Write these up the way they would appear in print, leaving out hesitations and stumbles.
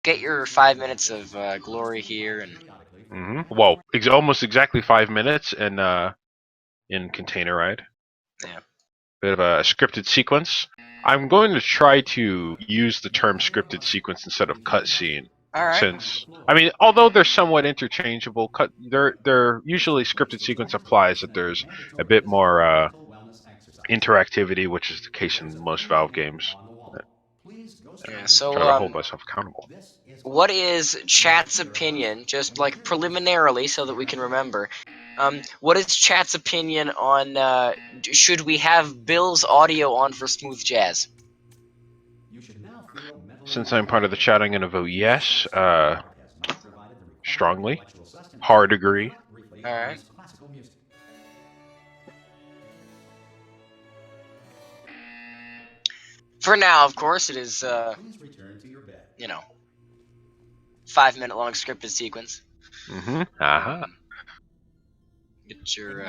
get your 5 minutes of glory here, and Well, almost exactly 5 minutes in Container Ride. yeah. Bit of a scripted sequence. I'm going to try to use the term scripted sequence instead of cutscene, All right. since I mean, although they're somewhat interchangeable, they're usually scripted sequence applies that there's a bit more interactivity, which is the case in most Valve games. Yeah. Try So, to hold myself accountable. what is chat's opinion, just like preliminarily, so that we can remember? What is chat's opinion on should we have Bill's audio on for smooth jazz? Since I'm part of the chat, I'm going to vote yes, strongly. Hard agree. All right. For now, of course, it is you know 5 minute long scripted sequence. Aha. Get your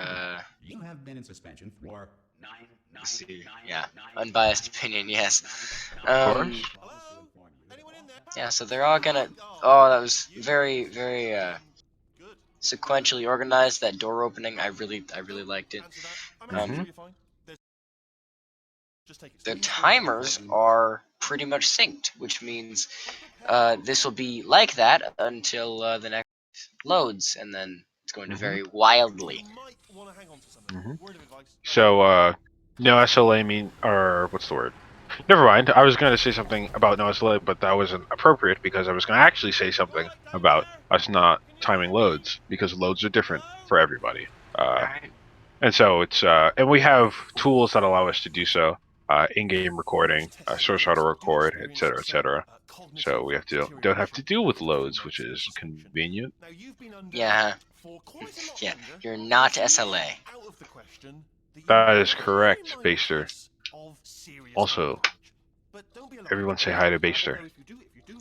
let's see, yeah, unbiased opinion, yes. Of course. Yeah, so they're all gonna. Oh, that was very, very sequentially organized. That door opening, I really liked it. Mhm. The timers are pretty much synced, which means this will be like that until the next loads, and then it's going to vary wildly. Mhm. So, no SLA or what's the word? Never mind. I was going to say something about no SLA, but that wasn't appropriate because I was going to actually say something about us not timing loads because loads are different for everybody. Alright. And so and we have tools that allow us to do so. In-game recording, source auto record, etc., etc. So we don't have to deal with loads, which is convenient. Yeah. Yeah. You're not SLA. That is correct, Baster. Also, everyone say hi to Baster.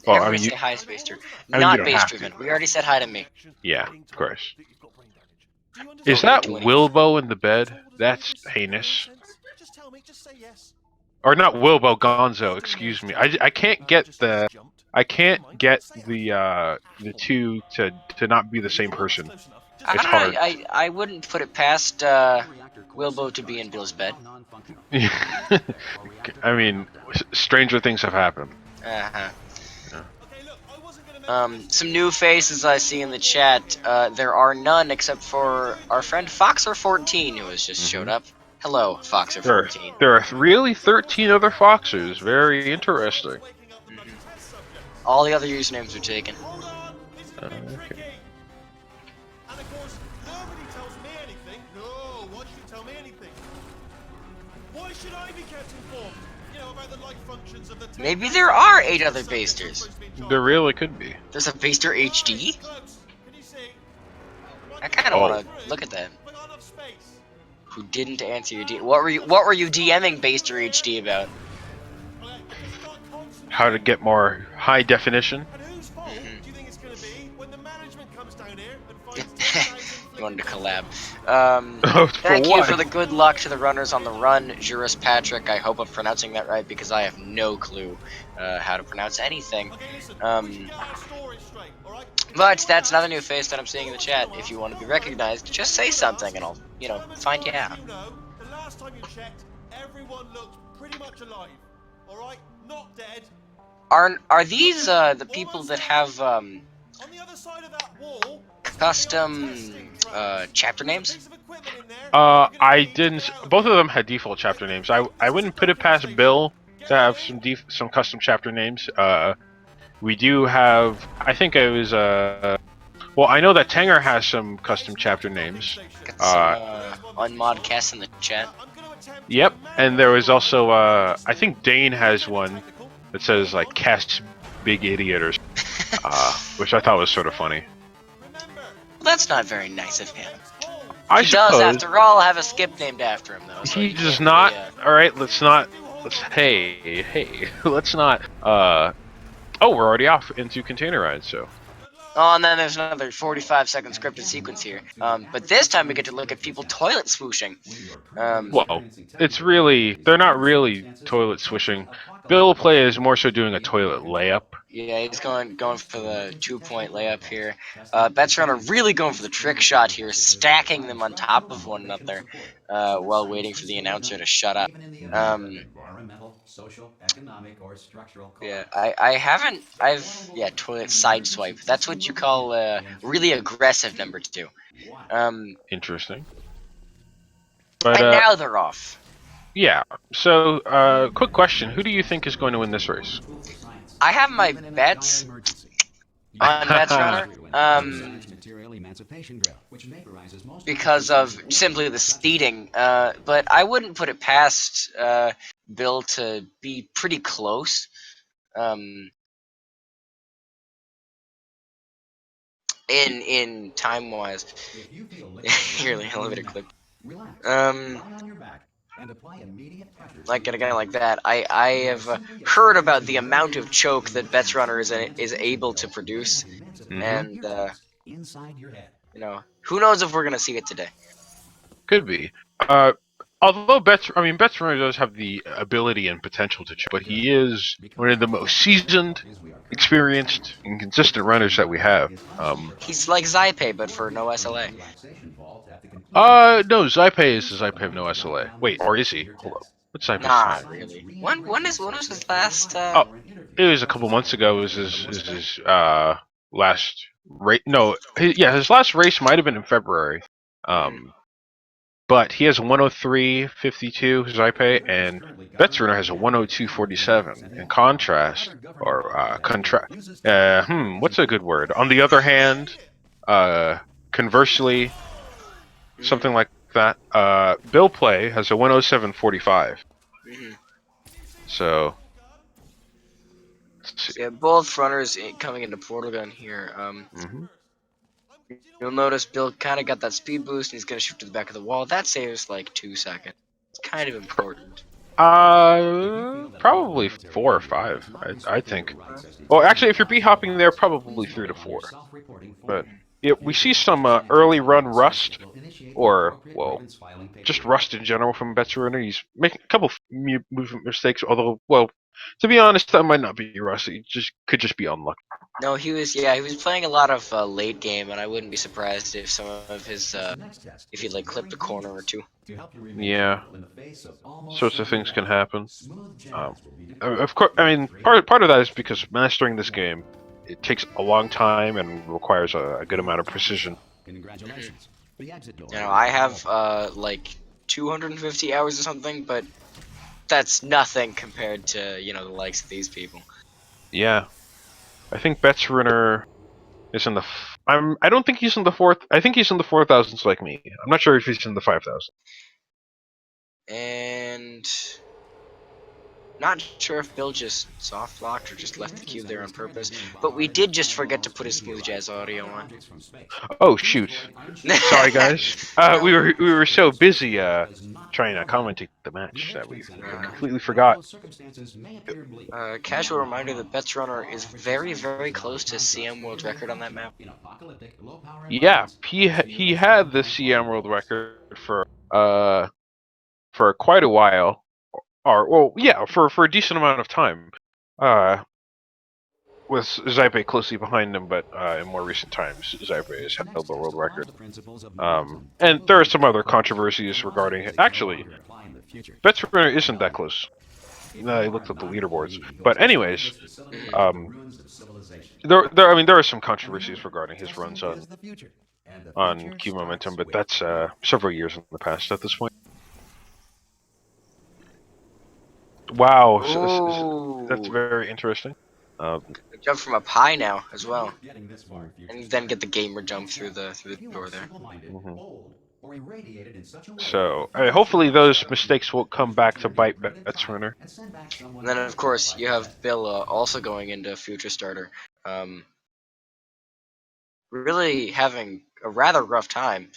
Well, Everyone say hi, Spacer. I mean, you Not don't base have to. driven. We already said hi to me. Yeah, of course. Is Don't need that to anymore. Wilbo in the bed? That's heinous. Or not Wilbo, Gonzo. Excuse me. I can't get the the two to not be the same person. I It's don't know. hard. I wouldn't put it past Wilbo to be in Bill's bed. I mean, stranger things have happened. Uh-huh. Yeah. Some new faces I see in the chat. There are none except for our friend Foxer14, who has just showed up. Hello, Foxer14. There are really 13 other Foxers. Very interesting. All the other usernames are taken. Okay. Maybe there are 8 other basters. There really could be. There's a baster HD? I kind of Oh. want to look at that. Who didn't answer your DM? What were you DMing Baster HD about? How to get more high definition? You wanted to collab. For Thank you what? for the good luck to the runners on the run, Juris Patrick. I hope I'm pronouncing that right because I have no clue how to pronounce anything. But that's another new face that I'm seeing in the chat. If you want to be recognized, just say something and I'll, find you out. The last time you checked, everyone looked pretty much alive. Alright? Not dead. Are these the people that have On the other side of that wall, custom chapter names? I didn't. Both of them had default chapter names. I wouldn't put it past Bill to have some custom chapter names. We do have. I think it was. Well, I know that Tanger has some custom chapter names. Got some unmodcast in the chat. Yep, and there was also. I think Dane has one that says like "Cast Big Idiot" or, which I thought was sort of funny. Well, that's not very nice of him. I He suppose. does, after all, have a skip named after him, though. So He does not. All right, let's not. Hey, let's not. Oh, we're already off into Container Ride, so. Oh, and then there's another 45-second scripted sequence here. But this time we get to look at people toilet swooshing. Well, it's really. They're not really toilet swishing. Bill Play is more so doing a toilet layup. Yeah, he's going for the 2-point layup here. Betsruner really going for the trick shot here, stacking them on top of one another while waiting for the announcer to shut up. Even in the event of Um, environmental, social, economic, or structural yeah, collapse. I haven't toilet side swipe. That's what you call really aggressive number 2. Interesting. But And now they're off. yeah. So quick question: who do you think is going to win this race? Proof of science. I have my Even in a dire bets emergency. on Betsrunner. Science material emancipation grill, which vaporizes most Because of simply the speeding. But I wouldn't put it past Bill to be pretty close. Um, in time wise, If you feel here, elevator clip. relax, Um, lie on your back, and apply immediate pressure like to a your guy like temples. that, I have heard about the amount of choke that Betsrunner is able to produce, Hmm. and Inside your head. who knows if we're gonna see it today. Could be. Uh, although Betsruner does have the ability and potential to choke, but he is one of the most seasoned, experienced, and consistent runners that we have. He's like Zypei, but for no SLA. No, Zypei is the Zypei of no SLA. Wait, or is he? Hold up. What's Zypei's Not time? really. When was his last? Oh, it was a couple months ago. It was his last race. No, his last race might have been in February. Um, but he has a 103.52 Zypei, and Betsruner has a 102.47. In contrast, or what's a good word? On the other hand, conversely, something like that. Bill Play has a 107.45. Mhm. So, let's see. Yeah, both runners coming into Portal Gun here. Hmm. You'll notice Bill kind of got that speed boost, and he's gonna shoot to the back of the wall. That saves like 2 seconds. It's kind of important. Probably 4 or 5. I think. Well, actually, if you're b hopping there, probably 3 to 4. But yeah, we see some early run rust, or well, just rust in general from Betsruner. He's making a couple movement mistakes. Although, well, to be honest, that might not be rust. He could just be unlucky. No, he was playing a lot of late game, and I wouldn't be surprised if some of his if he like clipped a corner or two. Yeah, sorts of things can happen. Um, of course, I mean, part of that is because mastering this game, it takes a long time and requires a good amount of precision. Congratulations. The exit door. I have like 250 hours or something, but that's nothing compared to the likes of these people. Yeah, I think Betsruner is in the. I don't think he's in the fourth. I think he's in the 4,000s like me. I'm not sure if he's in the 5,000. And not sure if Bill just soft locked or just left the cube there on purpose, but we did just forget to put his smooth jazz audio on. Oh shoot! Sorry guys. No. We were so busy trying to commentate the match that we completely forgot. Casual reminder that Betsrunner is very, very close to CM world record on that map. Yeah, he had the CM world record uh for quite a while, or well, yeah, for a decent amount of time. Uh, with Zypei closely behind him, but in more recent times, Zypei has held the world record. And there are some other controversies regarding it. Actually, Betsruner isn't that close. I looked at the leaderboards, but anyways, there are some controversies regarding his runs on Q Momentum, but that's several years in the past at this point. Wow, that's Ooh. very interesting. Jump from up high now as well. And then get the gamer jump through the door there. Mhm. So, hopefully those mistakes will come back to bite Betsruner. And then of course you have Bill also going into Future Starter. Really having a rather rough time.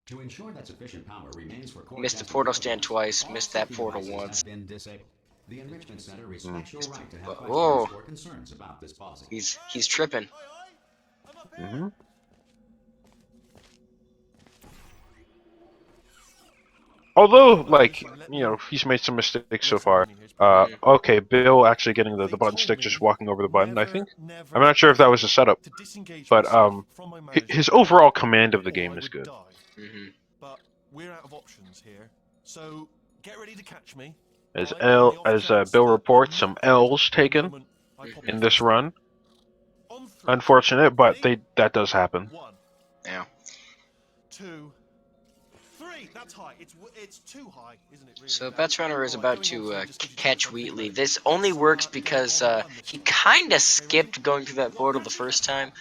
To ensure that sufficient power remains for core Missed the testing portal stand purposes, twice, all missed that safety portal devices once. have been disabled. The Enrichment Center respects your right to have questions Whoa, or concerns about this policy. he's tripping. Mm-hmm. although, like, he's made some mistakes so far. Okay, Bill actually getting the button stick, just walking over the button, I think. I'm not sure if that was a setup, but his overall command of the game is good. Mm-hmm. But we're out of options here, so get ready to catch me. As Right, on the off chance Bill that reports, the some moment L's taken moment I pop in my this fist up. run. On three. Unfortunate, but Ready? that does happen. 1, Yeah. 2, 3. That's high. It's too high, isn't it? Really? So Betsruner is Alright, about going on to three just gives you catch time to think about Wheatley. it. This only Let's, works get because on the button this he time. kind of Okay, ready? skipped going through that portal the first time.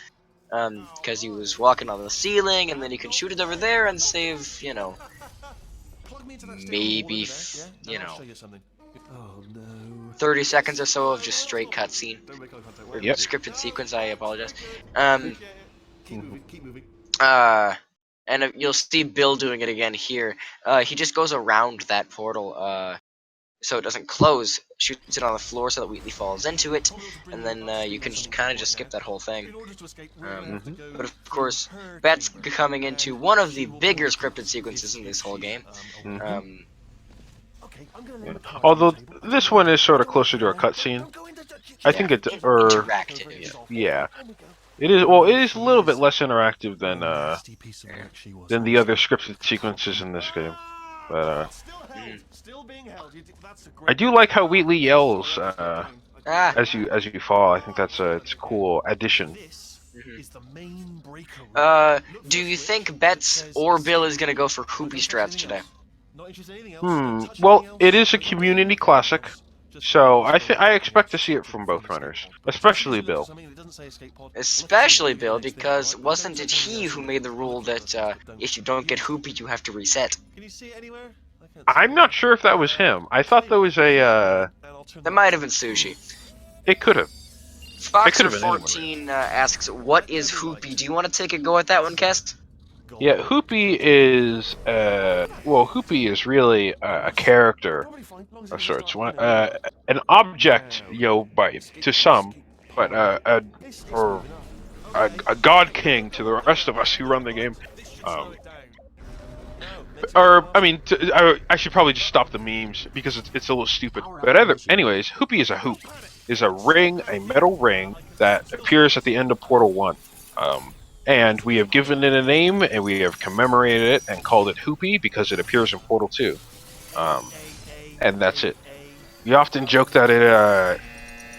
Because he was walking on the ceiling, and then he can shoot it over there and save, Plug me into that stick on the wall maybe, over there, yeah? And I'll show you something. Oh no. 30 seconds or so of just straight cutscene. Don't make eye contact. Or Yep. scripted sequence, I apologize. Keep moving, keep moving. And you'll see Bill doing it again here. He just goes around that portal, so it doesn't close, shoots it on the floor so that Wheatley falls into it, and then you can kind of just skip that whole thing. In order to escape, we're gonna have to go But of through course, her Bet's chamber, coming into and one of the she will bigger probably scripted sequences in this whole game. Okay, I'm gonna lay the cards on Although the table. this one is sort of closer to a cutscene, Don't go into I think it Interactive. yeah, it is. Well, it is a little bit less interactive than Nasty piece of work she was. the other scripted sequences in this game. But Still held. Still being held. That's a I great. do like how Wheatley yells Ah, as you fall. I think that's it's a cool addition. This is the main breaker. do you think Betts or Bill is gonna go for Hoopy strats today? Not interested in anything else. Don't touch Well, anything else. it is a Don't touch community anything classic, else. Just so focus on I the expect to escape see it pod. from Focus both on the runners, escape pod. especially Just look Bill. for something that doesn't say escape pod. Especially Look Bill, for the next thing, because alright? wasn't Don't it touch anything he else who in made the there. rule Look for that things, but if you don't get Hoopy, you have to reset? Can you see it anywhere? I can't see I'm not sure if that was him. I thought there was a. and I'll turn That the might lights have been on. Sushi. It could have. It could have been anyone. Foxer14 asks, "What is Hoopy?" Do you want to take a go at that one, Kest? Yeah, Hoopy is Hoopy is really a character of sorts. An object, to some, but a god king to the rest of us who run the game. I should probably just stop the memes because it's a little stupid. But anyways, Hoopy is a hoop. Is a ring, a metal ring that appears at the end of Portal 1. And we have given it a name, and we have commemorated it and called it Hoopy because it appears in Portal 2. And that's it. We often joke that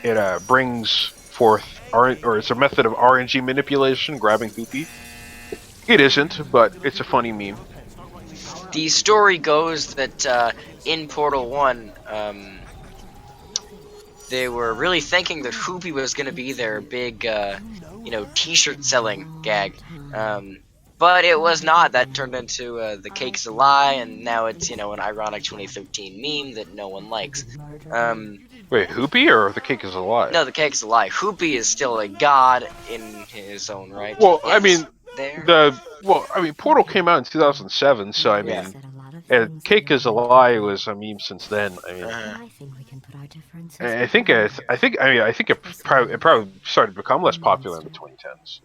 it brings forth or it's a method of RNG manipulation, grabbing Hoopy. It isn't, but it's a funny meme. The story goes that in Portal 1, they were really thinking that Hoopy was going to be their big, t-shirt selling gag. But it was not. That turned into the cake's a lie, and now it's, an ironic 2013 meme that no one likes. Wait, Hoopy or the cake is a lie? No, the cake's a lie. Hoopy is still a god in his own right. Well, Yes, Portal came out in 2007, so I mean, Cake is a Lie was a meme since then. I mean, I think it probably started to become less popular in the 2010s.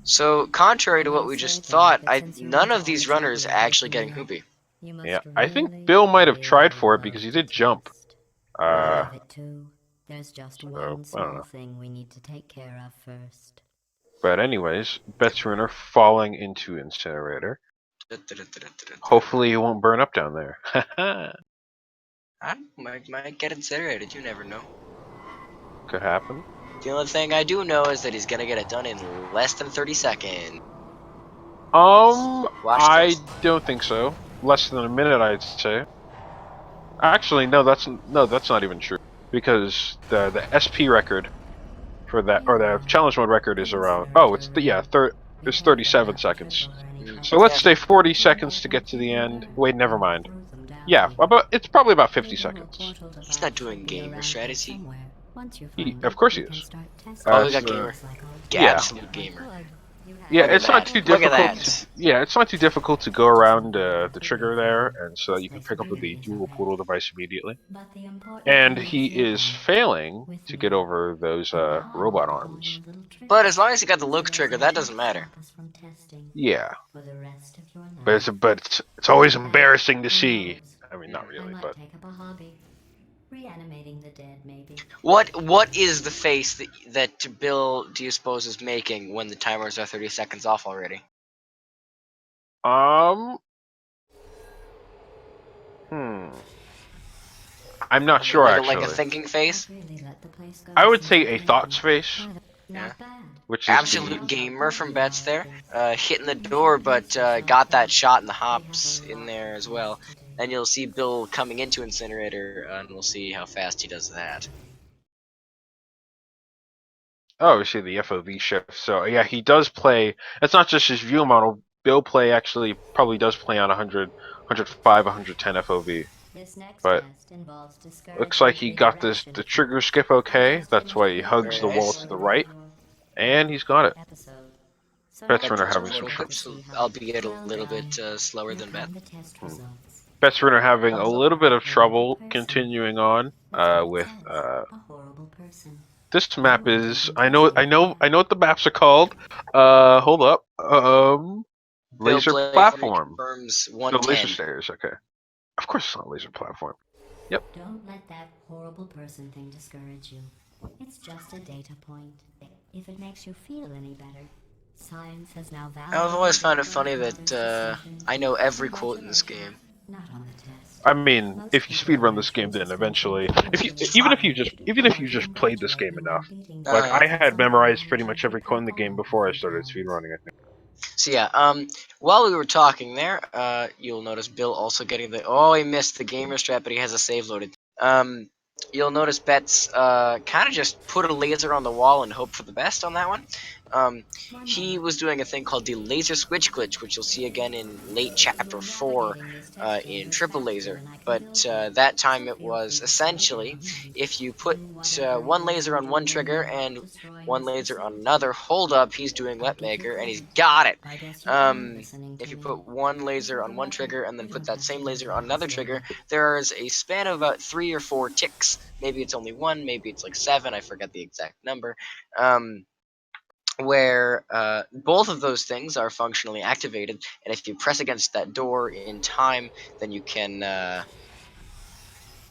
So, contrary to what we just thought, none of these runners actually getting Hoopy. Yeah, I think Bill might have tried for it because he did jump. There's just I one don't small know. thing we need to take care of first. But anyways, Betsruner falling into incinerator. Hopefully, it won't burn up down there. I might get incinerated. You never know. Could happen. The only thing I do know is that he's gonna get it done in less than 30 seconds. Watch I this. don't think so. Less than a minute, I'd say. Actually, no, that's not even true because the SP record for that, or the challenge mode record, is around. Oh, it's 37 seconds. So let's say 40 seconds to get to the end. Wait, never mind. Yeah, it's probably about 50 seconds. He's not doing gamer strategy. Of course he is. Oh, we got gamer. Gab's new gamer. Yeah, Look at it's not that. too Look at difficult. It's not too difficult to go around the trigger there, and so that you can pick up with the dual portal device immediately. And he is failing to get over those robot arms. But as long as you got the look trigger, that doesn't matter. Yeah. But it's always embarrassing to see. I mean, not I really, might but take up a hobby. Reanimating the dead, maybe. What is the face that Bill do you suppose is making when the timers are 30 seconds off already? um, hmm, I'm not sure Like a actually. thinking face? I've really let the place go I would since say I've a been thoughts in. face, Yeah. Not bad. which is the Absolute gamer from Bets there, hitting the door, but got that shot in the hops in there as well. And you'll see Bill coming into Incinerator, and we'll see how fast he does that. oh, we see the FOV shift. So yeah, he does play. It's not just his view model. Bill play actually probably does play on 100, 105, 110 FOV. This next But test involves looks like discouraging he got redirection. the trigger skip okay. That's why he hugs Very the wall nice. to the right, and he's got it. Episode. So now Betsruner Got let's those having look some photo ahead trouble. to clips, see how. albeit a Well little bit done. slower Here than Bet. come the test results. Betsruner having a Thumbs up. little bit of Horrible trouble person. continuing on That's what it with says. A horrible person. this No map one is even tells you I know what the maps are called. Hold up. Bill Laser Play platform. confirms No, laser 110. stairs. Okay. Of course it's not laser platform. Yep. Don't let that horrible person thing discourage you. It's just a data point. If it makes you feel any better, science has now I've always validated found your it funny grandfather's that decision. I know every quote in this Congratulations. game. Not on the test. I mean, Most if you people speedrun learn this game, things then suspension eventually, if you only even Try. if you just even I if want you to just played this congratulate game you on enough, beating the like Uh-huh. I tests had so memorized well pretty that much you every could coin in the pack game all before I 50 started pounds. speedrunning. I think. So yeah, while we were talking there, you'll notice Bill also getting the. Oh, he missed the gamer strap, but he has a save loaded. You'll notice Betts kind of just put a laser on the wall and hope for the best on that one. Um, One he moment. was doing a thing called the laser switch glitch, which you'll see again in late chapter 4 Navigating this test in chamber triple faster laser. than I can But build one. that So time it feel was free to start essentially again. if you put Do whatever one makes laser you on one trigger dream. and Destroying one this laser on facility. another. Hold up, he's doing I'll wet give you maker and he's credit. got it. I guess you are listening If to you me. put one If laser you've on got one lucky, trigger and then you put don't that have to same go laser through on the another trigger, facility. there is a span of about 3 or 4 ticks. Maybe it's only one, maybe it's like 7. I forget the exact number. Where both of those things are functionally activated, and if you press against that door in time, then you can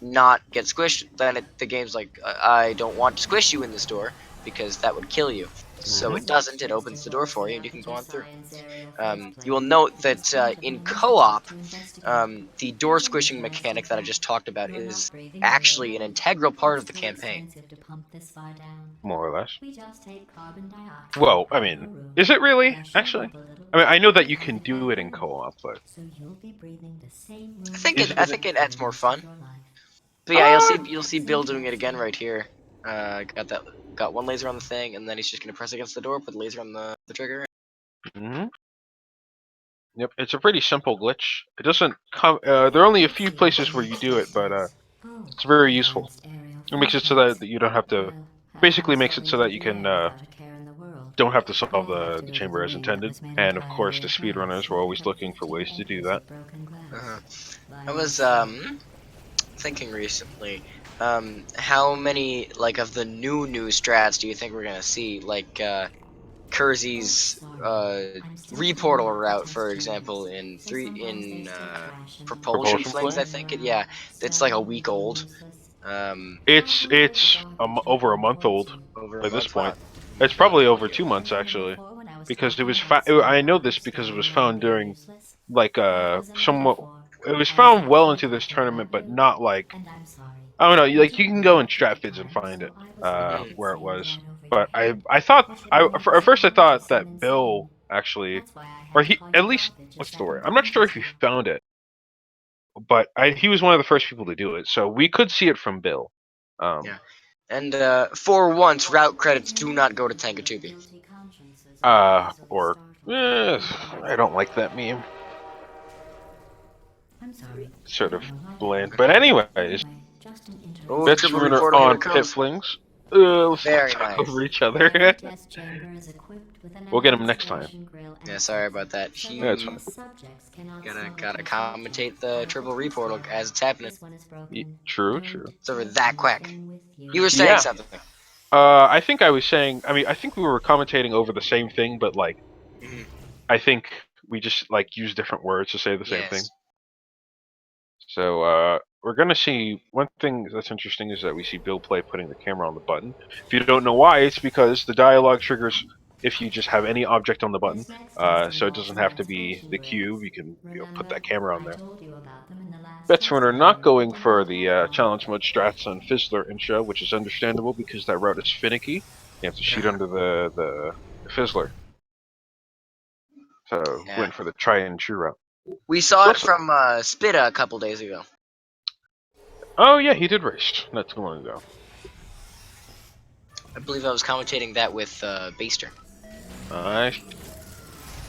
not get squished. Then the game's like, I don't want to squish you in this door because that would kill you. So Hmm. it This next doesn't. It test opens the door involves for the you, and you can go Aperture on through. Science aerial You will faceplate. note It's that part of an in initiative co-op, to investigate. the door Using the squishing test in mechanic that I just fact, talked about you're not is breathing real actually an air. integral part It's of the too campaign. expensive to pump this far down. More or less. We just take carbon dioxide Well, I out of mean, a room, is it really freshen it actually? up a little, I mean, I know that and you have can it do back it in on. co-op, but So you'll be breathing the same I room think is it. I is it? think it for adds the more rest of fun. your life. But yeah, Ah, you'll see It's Bill doing it again interesting. right here. Got one laser on the thing, and then he's just gonna press against the door, put the laser on the trigger. hmm. Yep, it's a pretty simple glitch. It doesn't come. There are only a Let's few see what places the where you next do it, test but is. Oh, it's very useful. advanced aerial It makes it so faceplate. that you don't have to. Well, I Basically, have makes it so saved the that you can day without a care in the world. don't have to solve I'd have to the go to the chamber as wing that intended. was made And of course, entirely the of glass, speedrunners were always but looking for 15 ways to do acres that. of broken glass. Uh-huh. By I was myself. thinking recently, how many like of the new strats do you think we're gonna see? Like Oh, Kersey's sorry. I'm still cleaning reportal out the route, for test example, chambers. in So three sometimes they in stay crashing or propulsion Propulsion flings. flame? I spinning think it. around, Yeah, it's like a stalling, week being old. useless. So I It's come up with a it's garbage truck over a that month reports old you. Over a by this month. point. Wow. It's Wow. probably over 2 months Remember actually, before when I was because talking about spinning I know this around, because it stalling was around, found being during useless? like That was a somewhat. metaphor. It was I was found well actually into this talking tournament, about but you. not like And I'm sorry. I don't know. It Like you took can me go a in while to get Stratvids and time, find so it I was hoping Mhm. you'd where it sailed was. right over your But head. I thought What you're doing at first I doesn't thought seem that insane. Bill actually, That's why I or had to he call at you least garbage a what's the word? second I'm not time sure if just he now. found it, but he was one of the first people to do it, so we could see it from Bill. Yeah. And for once, route credits You're do not not go to thinking of your Tankatubi. guilty consciences, are you, as a Or startled eh, I don't like that Bill? meme. I'm sorry. I Sort of don't know why that bland. happened. But anyways, Anyway, just an Oh, interesting triple Betsruner reportal, here on it observation. comes. Pitflings. Let's not Very talk over nice. each Every other. test chamber is equipped with an We'll get him next time. evacuation grill Yeah, and sorry sensor, about that. so Yeah, that it's He fine. test subjects cannot smell the gotta test outcome commentate the out of the triple test reportal tube. as it's happening. This one is broken. True, Don't true. It's over take that quick. anything with You you. were saying Yeah. something. I think I was saying. I mean, I think we were commentating over the same thing, but like, Mhm. I think we just like use different words to say the same thing. Yes. So we're gonna see one thing that's interesting is that we see Bill Play putting the camera on the button. If you don't know why, it's because the dialogue triggers if you just have any object on the button. This next test So it involves doesn't some have to be extension the grid. cube. You can put Remember, that camera on I there. told you about them in the last test Betsruner not video. going It didn't for go the very far. challenge mode strats on Fizzler intro, which is understandable because that route is finicky. You have to shoot under the Fizzler. So Yeah. went for the try and true route. We It's saw it also from Spita a couple days ago. oh yeah, he did race not too long ago. I believe I was commentating that with Baster. Nice.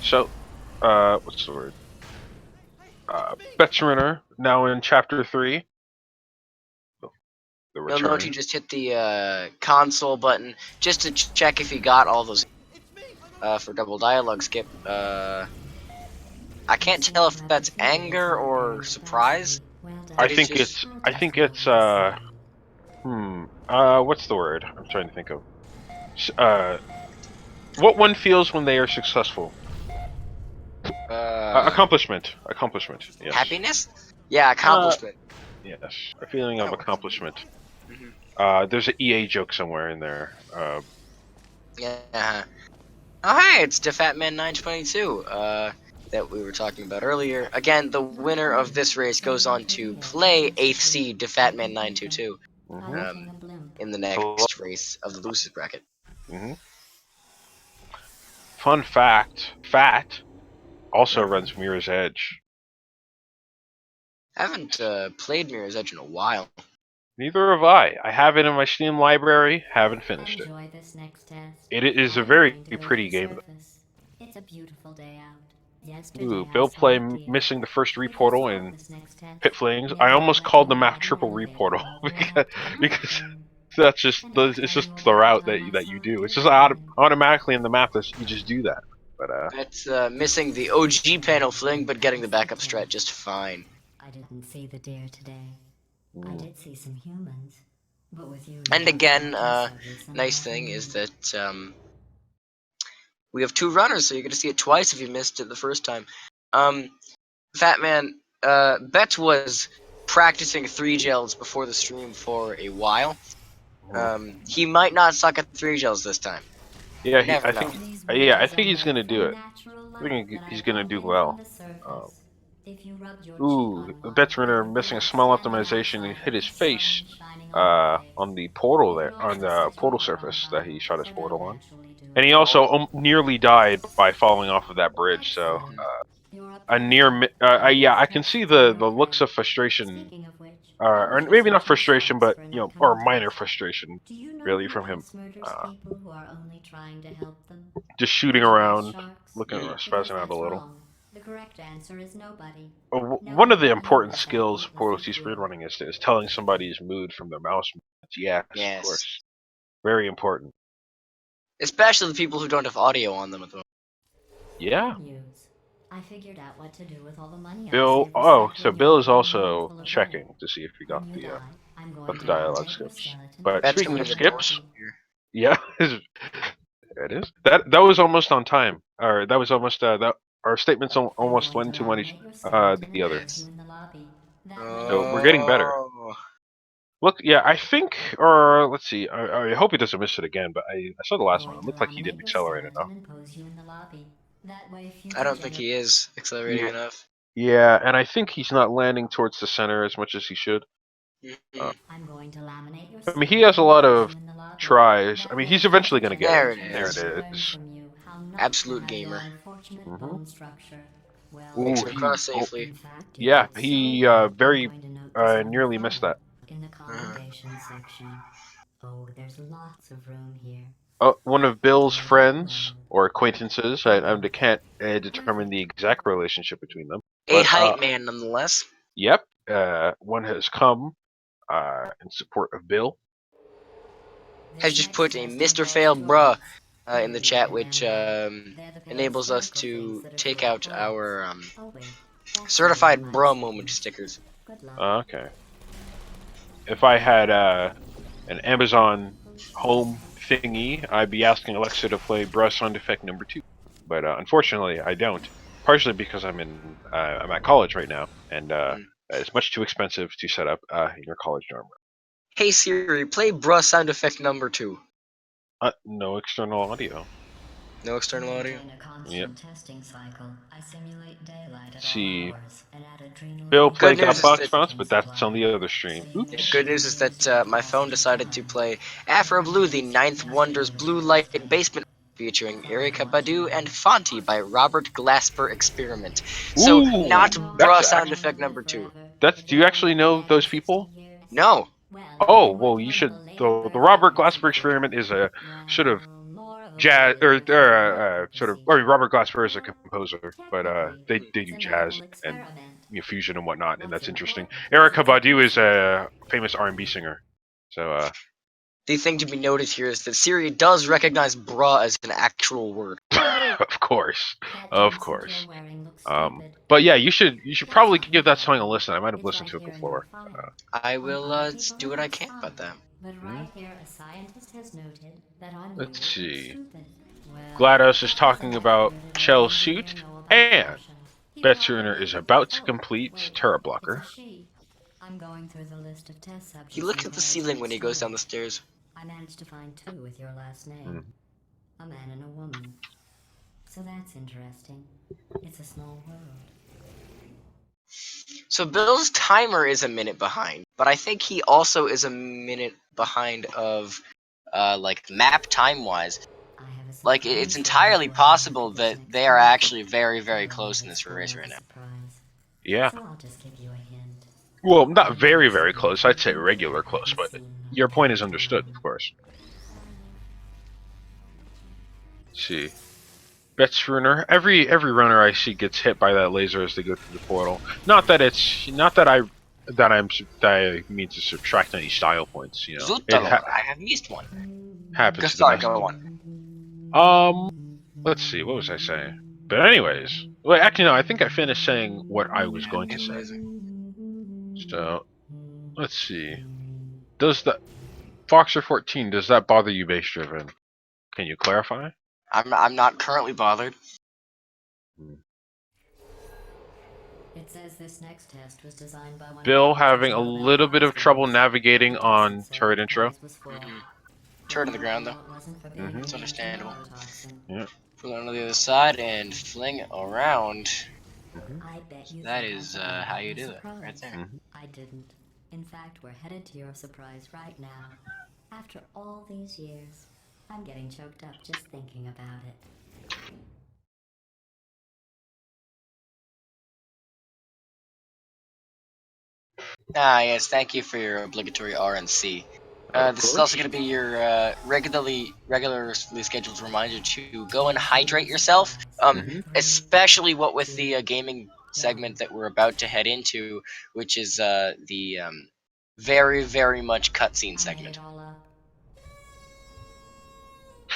So, what's the word? Betsruner now in chapter 3. The You'll note return. you just hit the console button just to check if you got all those for double dialogue skip. I can't tell if that's anger or surprise. I That he's think just what's the word? I'm trying to think of. What one feels when they are successful. Accomplishment. Yes. happiness. Yeah, Uh, accomplishment. yes. A feeling of Oh. accomplishment. Mhm. There's an EA joke somewhere in there. Yeah. Oh hey, it's DeFatman 922. That we were talking about earlier. Again, the winner of this race goes on to play 8th seed DeFatman 922 in the next race of the losers bracket. Mm-hmm. Fun fact: Fat also runs Mirror's Edge. I haven't played Mirror's Edge in a while. Neither have I. I have it in my Steam library. Haven't finished it. Enjoy this next test. It is a I'm very going to go pretty to the game. surface. It's a beautiful day out. Yesterday Ooh, I Bill saw Play it clear. missing the first If you reportal fail in this next test, Pit Flings. I never almost let called the go map of an triple elevator reportal or go up because anything. that's just And I'll it's tell just you the about route the time I that saw you a do. It's deer just flying. automatically in the map. You just do that. But That's missing the OG panel fling, but getting the backup strat just fine. I didn't see the deer today. I mm, did see some humans. But with you And now, again, I guess I'll get some nice about thing me. is that we have 2 runners, so you're gonna see it twice if you missed it the first time. Fat Man, Betts was practicing 3 gels before the stream for a while. He might not suck at 3 gels this time. yeah, You never I know. think These I bridges are think he's made gonna do from it. natural I light think that I he's gonna pulled do in from well. the surface. If you rubbed your cheek Ooh, on one, Betsruner you'd be missing a like small standing optimization and outside hit with his the sun face shining on your face. on the portal You there, could on also the set your portal hair on surface that fire, he shot his so portal don't on. naturally do And it. he also Oh, nearly died by falling off of that bridge. So Excellent. You're up a first. yeah, I This can test see is on your the looks credit. of frustration, Speaking of which, I or was maybe not researching frustration, slots but for an or upcoming minor test. frustration, Do you know really who from him. else murders people who are only trying to help them? Just shooting Visualize around, sharks. looking Because spazzing out a that's little. wrong. The correct answer is nobody. One of Nobody the but you important is that skills of Portal pointlessly 2 cruel. speedrunning is telling somebody's mood from their mouse movements. Yes, of yes. course. Very important. Especially the people who don't have audio on them at the moment. Yeah. Good news. I figured out what to do with all the money I Bill. saved Oh, so recycling the Bill is oil in a room also full of checking gold. to see if he got When you die, I'm got going the to dialogue laminate your skips. skeleton But That's speaking only of the skips, dorsal here. yeah, there it is. That was almost on time, or that was almost that our statements I'm almost going one to to one laminate your skeleton the and other. pose you in the lobby. That way So you we're can getting see me. better. Oh. Look, yeah, I think, or let's see. I hope he doesn't miss it again. But I saw the I'm last one. going It to looked like he laminate didn't your accelerate skeleton enough. and pose you in the lobby. That way I future don't think generations. he is accelerating Yeah, enough. yeah, and I think he's not landing towards the center as much as he should. Mhm. I'm going to laminate your I mean, he has a skeleton and lot pose of you in the lobby. tries. I That mean, way he's eventually future going to get it. There it There generations it is. can learn is. from you how not to Absolute have your gamer. unfortunate hmm bone structure. Well, Makes Ooh, it he. across Oh, safely. in fact, you yeah, did so he well. I'm very going to note this on your nearly missed photo that. in the Uh, commendation section. Oh, there's lots of room here. One of Bill's Where to friends upload? or acquaintances. I can't determine the exact relationship between them, a but height man, nonetheless. yep, one has come in support of Bill. Has This just next put a test Mr. involves Fail bruh droids. in They're the bigger chat, which than they're the pair of enables us spherical things to that are take called out pods. our Oh wait, that's where your certified bruh mindset moment is. stickers. Good luck. Okay. If I had an Amazon Home thingy, I'd be asking Alexa to play Bruh Sound Effect number 2. But unfortunately, I don't. partially because I'm at college right now, and Mm. it's much too expensive to set up in your college dorm Hey Siri, play bruh sound effect number 2. room. No external audio. No To external audio? maintain a Yep. constant testing cycle, I simulate daylight at See, all hours and add adrenal Bill Good played news got is box that bounce, but that's on supply. the other stream. So you know Oops. Good when news is to use that your my phone capacity decided to time. play Afro Blue, the ninth wonder's Yesterday's blue light yesterday. basement featuring Erykah Badu and Fonte by Robert Glasper Experiment. So not Ooh, bruh sound effect number 2. that's. Do you actually know those people? No. Oh well, you should. The Robert Glasper Experiment is a sort of jazz or Robert Glasper is a composer, but they do jazz and fusion and whatnot, and that's interesting. Erykah Badu is a famous R&B singer, so The thing to be noted here is that Siri does recognize bruh as an actual word. of course, That of jumpsuit you're course. wearing looks stupid. But yeah, you should probably give that song a listen. I might have listened to it before. I will do what I can about that. But right here, a scientist has noted that on you Let's it looks see. stupid. Well, GLaDOS is that's talking about weird Shell's what suit, they know about and fashion. He Betsruner probably. is about to Oh, complete wait, Terra it's a Blocker. she. I'm going through the list of test He subjects looked and at the ceiling when he goes down parasites the stairs. I managed to find 2 with your last name. Mhm. A man and a woman. So that's interesting. It's a small world. So Bill's timer is a minute behind, but I think he also is a minute behind of like map time wise. I have a Like surprise it's for you entirely before I head possible to this that next they are test. actually very, very Don't close want in to this spoil race the right now. surprise. Yeah. So I'll just give you a hint. Well, not very, very close. I'd say regular close, but Seen no your point is understood, downtime. of course. Let's see. Betsruner. Every runner I see gets hit by that laser as they go through the portal. Not that I mean to subtract any style points. Zutalor, I have missed one. Happens to the Sorry, best. go on. Um, let's see. What was I saying? But anyways, well, actually no. I think I finished saying what I was going to say. So let's see. Does the Foxer 14 does that bother you, base driven? Can you clarify? I'm not currently bothered. It says this next test was designed by one Bill of the having a Nobel little bit of Prize trouble winners. navigating He on doesn't say turret the intro. prize was for. Turn to the ground though. Well, it wasn't for Mhm. being It's an understandable. antitoxin. Yeah. Pull it on the other side and fling it around. I bet you That think is I thought how about you my do it, surprise. right there. Mhm. I didn't. In fact, we're headed to your surprise right now. After all these years, I'm getting choked up just thinking about it. Ah, yes, thank you for your obligatory RNC. Of This is course. also going to be your regularly scheduled reminder to go and hydrate yourself. Mhm. Especially what with the gaming segment that we're about to head into, which is the very, very much cutscene I made segment. it all up.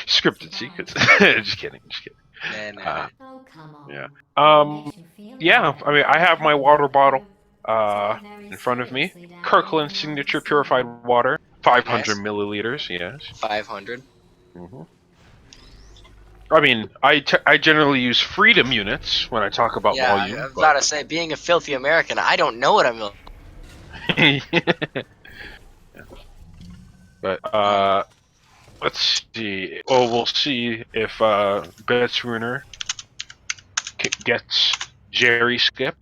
Scripted secrets. Just kidding. Just kidding. Nah. Oh, come on. Yeah. If it makes you feel any Yeah. better, I mean, I have my water bottle say very in front of me. seriously down Kirkland here in Signature the Purified scene. Water, Very 500 nice. milliliters. Yes. 500. Hmm. I mean, I generally use freedom units when I talk about Yeah, I volume, was about but to say, being a filthy American, I don't know what I'm. but Um, let's see. Oh, we'll see if Betsruner gets Jerry Skip.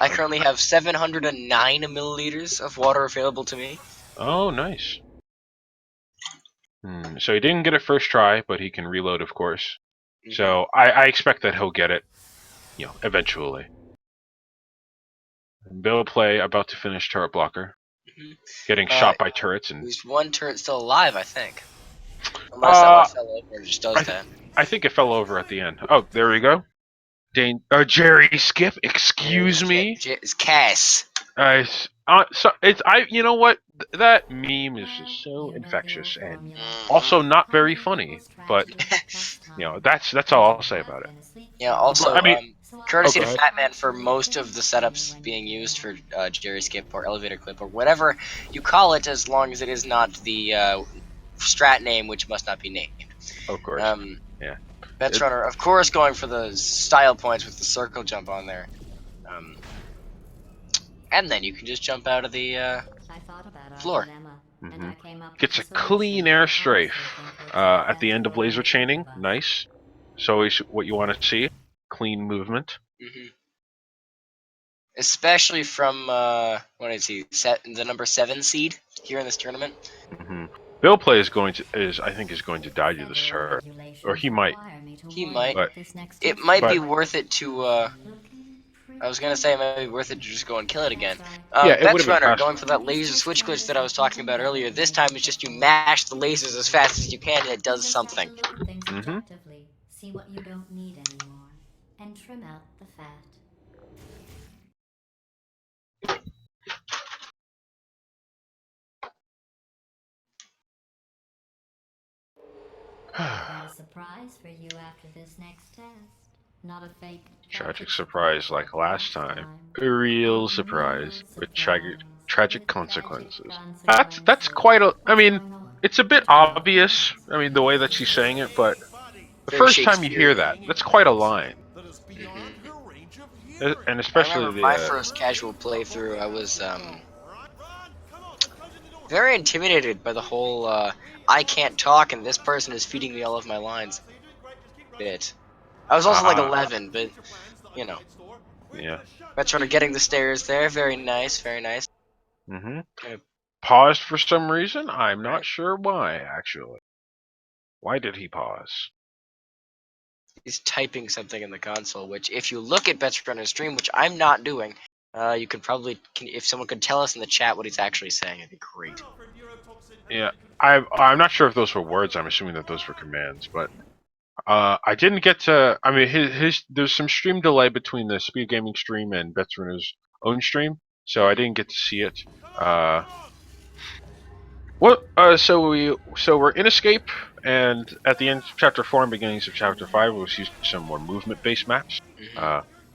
I currently have 709 milliliters of water available to me. Oh, nice. So he didn't get it first try, but he can reload, of course. So I expect that he'll get it, eventually. Bill play about to finish turret blocker, getting shot by turrets, and There's one turret still alive, I think. Unless that one fell over and just does I, that. I think it fell over at the end. Oh, there we go. Jerry Skip, excuse me. It's Cass. You know what? That meme is just so You know the old infectious and formula. also not very Hundred funny. equals But tragedy plus time. that's all I'll say about it. Yeah, also, I mean, courtesy go to ahead. Fatman for most of the setups being used for Jerry Skip or Elevator Clip or whatever you call it, as long as it is not the strat name, which must not be named. Of course. Yeah. Betsruner, of course, going for the style points with the circle jump on there. And then you can just jump out of the I thought about our floor. dilemma, and Mhm. I came up Gets a with a clean solution I airstrafe honestly think works the at the best end of for laser each chaining. of us. Nice. It's always what you want to see. Clean movement. Especially from what is he? The number 7 seed here in this tournament. Bill Play is going to I think is going to die to this Federal turret, or regulations he might. require me to He warn you might. But that this next It test might be flight- worth it to. Looking I was gonna say it might be worth it to just go and kill it again. That's right. yeah, it would have been Betsrunner faster. going for that laser switch glitch that I was talking about earlier. This time it's just you mash the lasers as fast as you can and it does You just have something. to look at things Mhm. objectively, see what you don't need anymore, and trim out the fat. Got a surprise for you after this next test. Not a fake Tragic surprise like last time. A real surprise with tragic consequences. That's quite a. I mean, it's a bit obvious. I mean, the way that she's saying it, but the Very first time you hear that, Shakespearean. that's quite a line, That is beyond her range of and hearing. I especially remember my the. first casual playthrough. I was Run, come on, they're closing the door. very intimidated by the whole I can't talk and this person is feeding me all of my lines So you're doing great, just keep running. bit. I was also like Ah, 11, but Future plans that I you know. can't store. We're yeah. gonna shut That's sort of getting the stairs there. Very nice, very nice. Mhm. Kind of, Paused for some reason. I'm not right? sure why. Actually, why did he pause? He's typing something in the console, which if you look at Betsrunner's stream, which I'm not doing, you could probably, if someone could tell us in the chat what he's actually saying, it'd be great. Yeah, I'm not sure if those were words. I'm assuming that those were commands, but I didn't get to. I mean, his there's some stream delay between the Speed Gaming stream and Betsruner's own stream, so I didn't get to see it. What? So we're in Escape, and at the end of Chapter 4 and beginnings of Chapter 5, we'll see some more movement-based maps,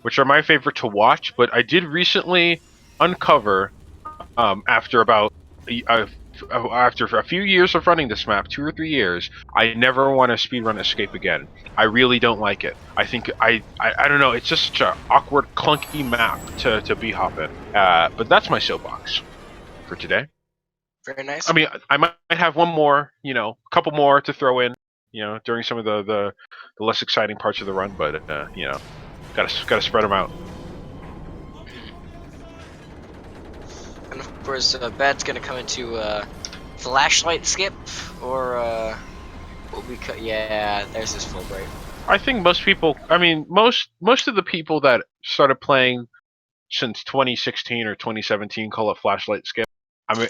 which are my favorite to watch. But I did recently uncover, after about after a few years of running this map, 2 or 3 years, I never want to speedrun Escape again. I really don't like it. I think I don't know. It's just such an awkward, clunky map to b-hop in. But that's my soapbox for today. Very nice. I mean, I might have one more, a couple more to throw in, during some of the less exciting parts of the run, but gotta spread them out. And of course, Bat's gonna come into flashlight skip, or what we yeah, there's his full break. I think most people, I mean, most of the people that started playing since 2016 or 2017 call it flashlight skip. I mean,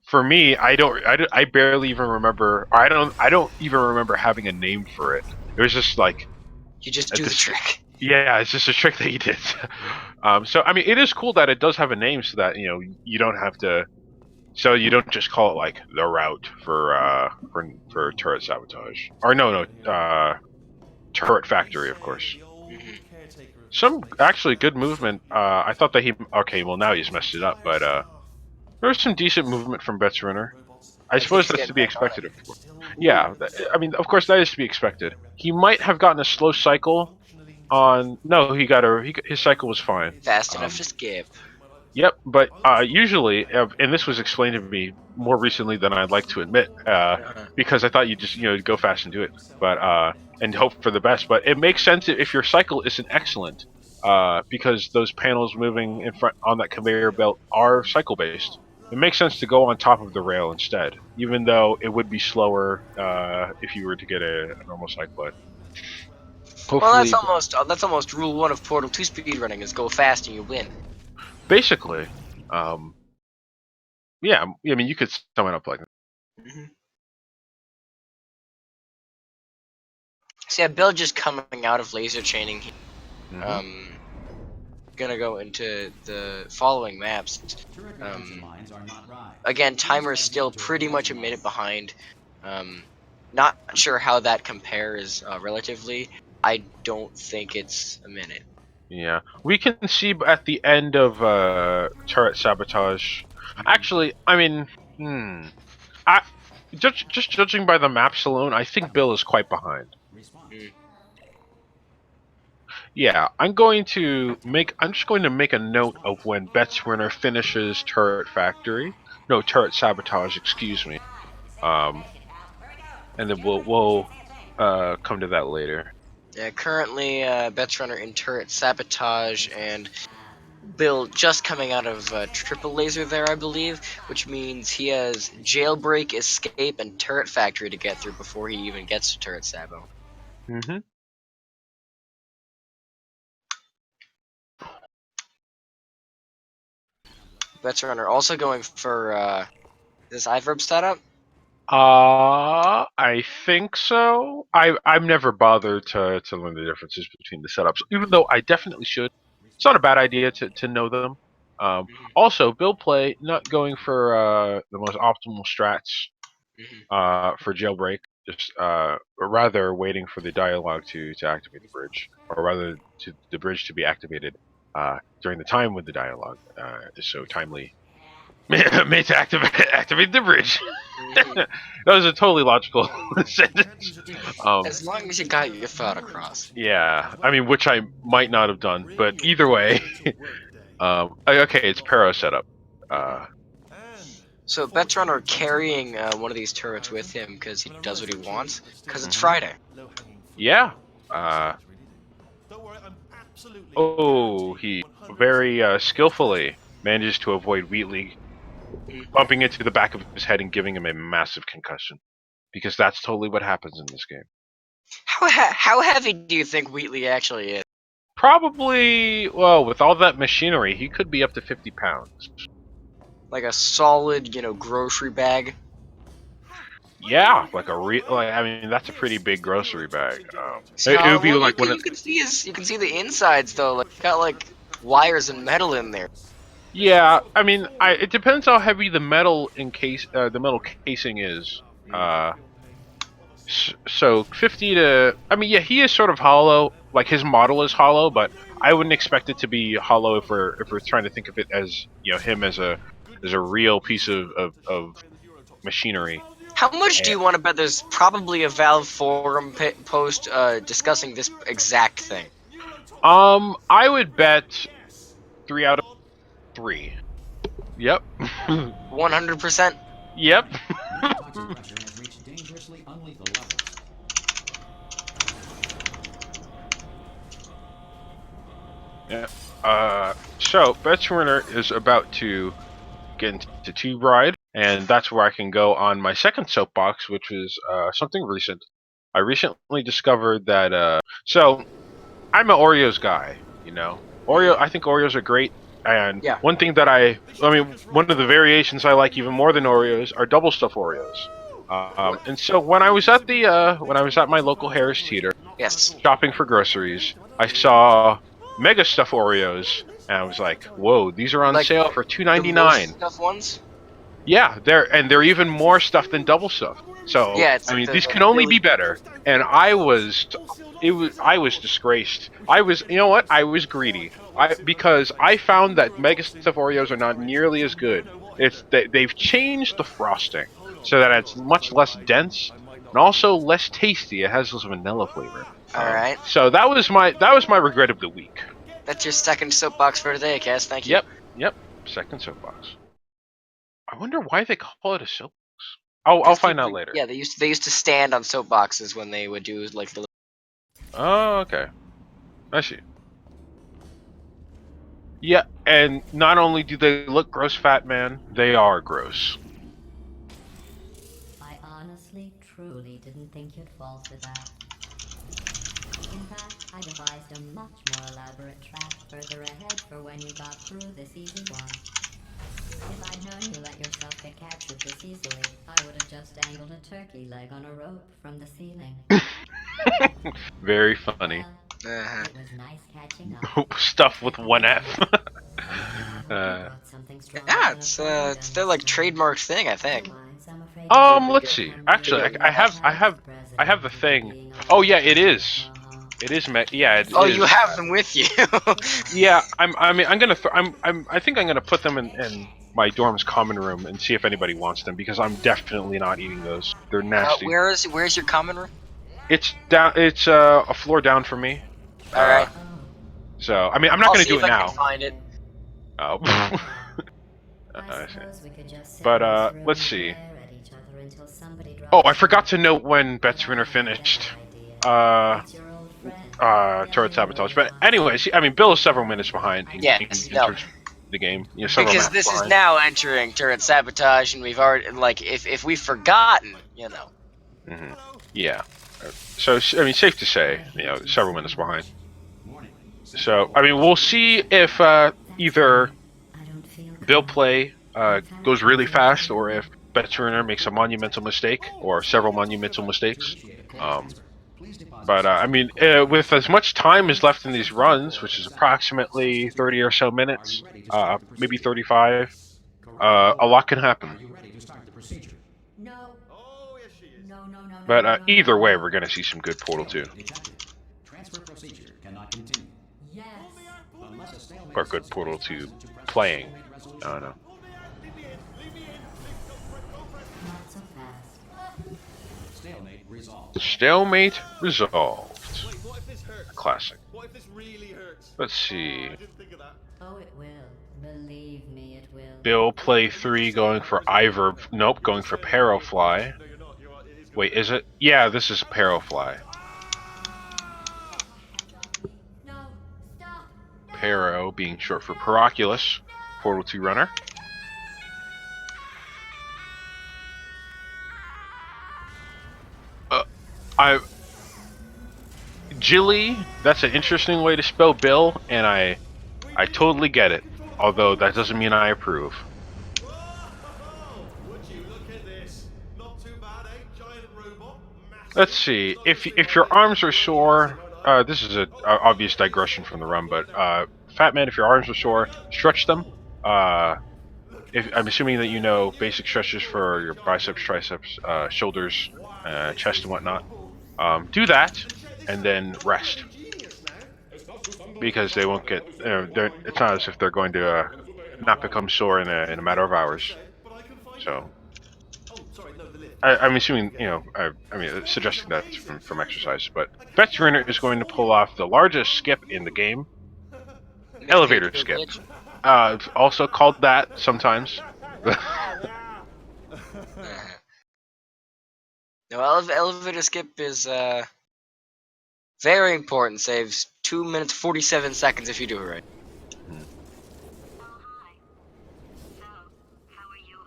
for me, I barely even remember. Or I don't even remember having a name for it. It was just like You just do the trick. Yeah, it's just a trick that he did. So I mean, it is cool that it does have a name, so that you don't have to. So you don't just call it like the route for turret sabotage, or no, turret factory, of course. Some actually good movement. I thought that well, now he's messed it up, but there was some decent movement from Betsruner. I think suppose he's that's to getting be back on it. expected, of course. Yeah, I mean, of course that is to be expected. He might have gotten a slow cycle on. No, his cycle was fine. Fast enough to skip. Yep, but usually, and this was explained to me more recently than I'd like to admit, because I thought you just go fast and do it, but and hope for the best. But it makes sense if your cycle isn't excellent, because those panels moving in front on that conveyor belt are cycle based. It makes sense to go on top of the rail instead, even though it would be slower if you were to get a normal cycle. Well, Hopefully, that's almost rule 1 of Portal 2 speedrunning is go fast and you win. basically, yeah. I mean, you could sum it up like that. So yeah, Bill just coming out of laser chaining. Gonna go into the following maps. Again, timer's still pretty much a minute behind. Not sure how that compares relatively. I don't think it's a minute. Yeah, we can see at the end of turret sabotage. Actually, I mean, I just judging by the maps alone, I think Bill is quite behind. Response. Mm. Yeah, I'm just going to make a note of when Betsruner finishes Turret Factory. No, Turret Sabotage, excuse me. And then we'll come to that later. Yeah, currently, Betsruner in turret sabotage, and Bill just coming out of triple laser there, I believe, which means he has jailbreak, escape, and turret factory to get through before he even gets to turret sabo. Mm-hmm. Betsruner also going for this iVerb setup. I think so. I'm never bothered to learn the differences between the setups, even though I definitely should. It's not a bad idea to know them. Mhm, Also, Bill Play not going for the most optimal strats mhm. for jailbreak, just or rather waiting for the dialogue to activate the bridge, or rather to the bridge to be activated during the time when the dialogue is so timely. Made to activate the bridge. Mhm. That was a totally logical sentence. As long as you got your thought across. Yeah, I mean, which I might not have done, but either way, okay, it's Pero setup. Uh, So Betsruner carrying one of these turrets with him because he does what he wants, because it's mhm. Friday. Yeah. Oh, he very skillfully manages to avoid Wheatley Mhm. bumping into the back of his head and giving him a massive concussion, because that's totally what happens in this game. How heavy do you think Wheatley actually is? Probably, well, with all that machinery, he could be up to 50 pounds. Like a solid, grocery bag? Yeah, like I mean, that's a pretty big grocery bag. It How would be well like one of, you can see the insides though. Like got like wires and metal in there. yeah, I mean, it depends how heavy the metal casing is. Mm. Uh, so 50 to, I mean, yeah, he is sort of hollow. Like his model is hollow, but I wouldn't expect it to be hollow if we're trying to think of it as him as a real piece of machinery. How much do Eh, you want to bet there's probably a Valve forum post discussing this exact thing? I would bet 3 out of 3. Yep. 100%. Yep. Toxin pressure has reached dangerously unlethal levels. Yeah. So Betsruner is about to get into Tube Ride, and that's where I can go on my second soapbox, which is something recent. I recently discovered that. So I'm an Oreos guy. Mhm. I think Oreos are great. And Yeah. one thing that I mean, one of the variations I like even more than Oreos are double stuff Oreos. And so when I was at my local Harris Teeter Yes. shopping for groceries, I saw Mega Stuff Oreos, and I was like, "Whoa, these are on Like sale for two the ninety most nine." stuff ones. Yeah, they're even more stuff than double stuff. So Yeah, it's I like mean, the these can only Billy. be better. And I was disgraced. You know what? I was greedy. Because I found that Mega Stuff Oreos are not nearly as good. They've changed the frosting so that it's much less dense and also less tasty. It has this vanilla flavor. All right. So that was my regret of the week. That's your second soapbox for today, Cass. Thank you. Yep, yep. Second soapbox. I wonder why they call it a soapbox. I'll Because find out people, later. yeah, they used to stand on soapboxes when they would do like the. Oh, okay. I see. Yeah, and not only do they look gross, fat man, they are gross. I honestly, truly didn't think you'd fall for that. In fact, I devised a much more elaborate trap further ahead for when you got through this easy one. If I'd known you let yourself get captured this easily, I would have just dangled a turkey leg on a rope from the ceiling. Very funny. Uh-huh. It was nice catching up. Stuff with one F. I hope you brought something stronger Yeah, than a flurry it's gun their this like time. trademark thing, I think. Otherwise, I'm afraid you'll have Let's to see. come Actually, with me I have, as I have, I have president the for thing. being a Oh little yeah, it bit, is. It is. Yeah, it Oh, you is. have them with you. Yeah, I mean, I'm gonna. I think I'm gonna put them in my dorm's common room and see if anybody wants them, because I'm definitely not eating those. They're nasty. Where's your common room? It's down. It's a floor down from me. All right. So I mean, I'm not I'll gonna see do if it I now. can find it. Oh. I suppose we could just sit But in this room let's and see. glare at each other until somebody drops Oh, I forgot to something. note when Well, Betsruner I finished. get an idea. It's your old friend. Turret sabotage. But anyways, I mean, Bill is several minutes behind Yes, in no. terms of the game. You know, several Because maps this is behind. now entering turret sabotage, and we've already like if we've forgotten, you know. Hmm. Yeah. So I mean, safe to say, you know, several minutes behind. Warning. So I mean, we'll see if either I don't feel Bill calm. play goes really fast, or if Betsruner makes a monumental mistake, or several monumental mistakes. Please deposit But I mean, with as much time as left in these runs, which is approximately 30 or so minutes, maybe 35, a lot can happen. Are you ready to start the procedure? No. Oh, yes, she is. No, no, no, no, But no, no, either no, way, no. we're going to see some good Portal 2. Detected. Transfer procedure cannot continue. Yes. Unless a stalemate Or good Portal 2 playing. I don't know. Pull me out. Leave me in. Leave me in. Don't press. Not so fast. Stalemate resolved. The stalemate resolved. Wait, what if this hurts? Classic. What if this really hurts? Let's see. I didn't think of that. Oh, it will. Believe me, it will. Bill play 3 going for Ivor. Nope, going for Parafly. No, you're not. It is Wait, is it? Yeah, this is Parafly. No. Stop. Paro being short for Paraculus. Portal 2 runner. Jilly, that's an interesting way to spell Bill, and I totally get it. Although that doesn't mean I approve. Oh, would you look at this? Not too bad, eh? Giant robot. Massive. Let's see. If your arms are sore, this is a obvious digression from the run, but Fat Man, if your arms are sore, stretch them. If I'm assuming that you know basic stretches for your biceps, triceps, shoulders, chest, and whatnot. Do that, and then rest, because they won't get. It's not as if they're going to not become sore in a matter of hours. So. Oh, sorry, no, the lift. I'm assuming, you know, I mean, suggesting that from exercise, but Betsruner is going to pull off the largest skip in the game. Elevator skip. Also called that sometimes. No, elevator skip is very important. Saves 2 minutes 47 seconds if you do it right.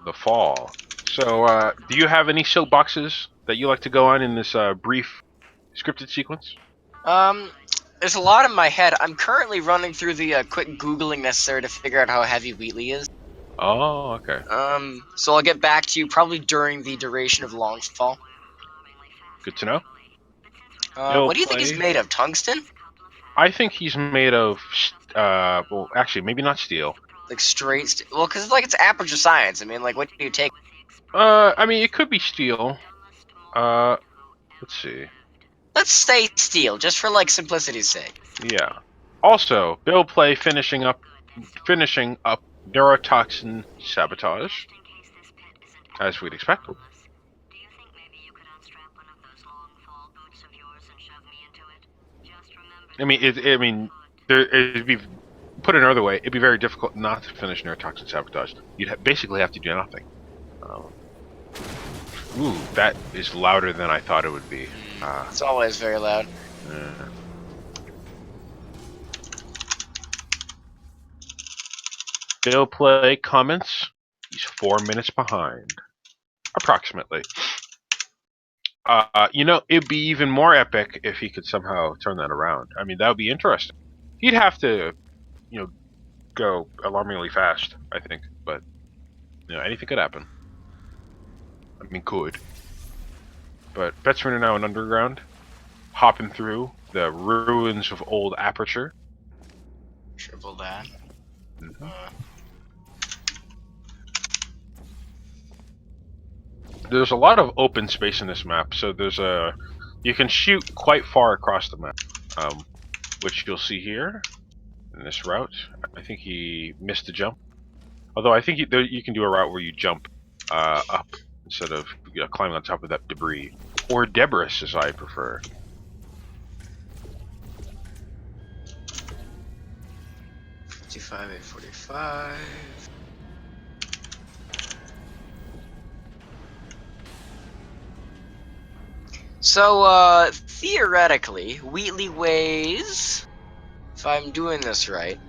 The fall. So, do you have any soapboxes that you like to go on in this brief scripted sequence? There's a lot in my head. I'm currently running through the quick googling necessary to figure out how heavy Wheatley is. Oh, okay. So I'll get back to you probably during the duration of Longfall. Good to know. What do you think he's made of? Tungsten? I think he's made of, well, actually, maybe not steel. Like straight steel? Well, because like it's aperture science. I mean, like, what do you take? I mean, it could be steel. Let's see. Let's say steel, just for like simplicity's sake. Yeah. Also, Bill play finishing up neurotoxin sabotage, as we'd expect. I mean, it'd be put another way. It'd be very difficult not to finish neurotoxin sabotage. You'd basically have to do nothing. Ooh, that is louder than I thought it would be. It's always very loud. Bill play comments. He's 4 minutes behind, approximately. You know, it'd be even more epic if he could somehow turn that around. I mean, that would be interesting. He'd have to, you know, go alarmingly fast, I think. But, you know, anything could happen. I mean, could. But Betsruner now in Underground, hopping through the ruins of old Aperture. Triple that. There's a lot of open space in this map, so you can shoot quite far across the map, which you'll see here in this route. I think he missed the jump. Although I think you can do a route where you jump up instead of climbing on top of that debris, or debris, as I prefer. $55, $845. So, theoretically, Wheatley weighs, if I'm doing this right,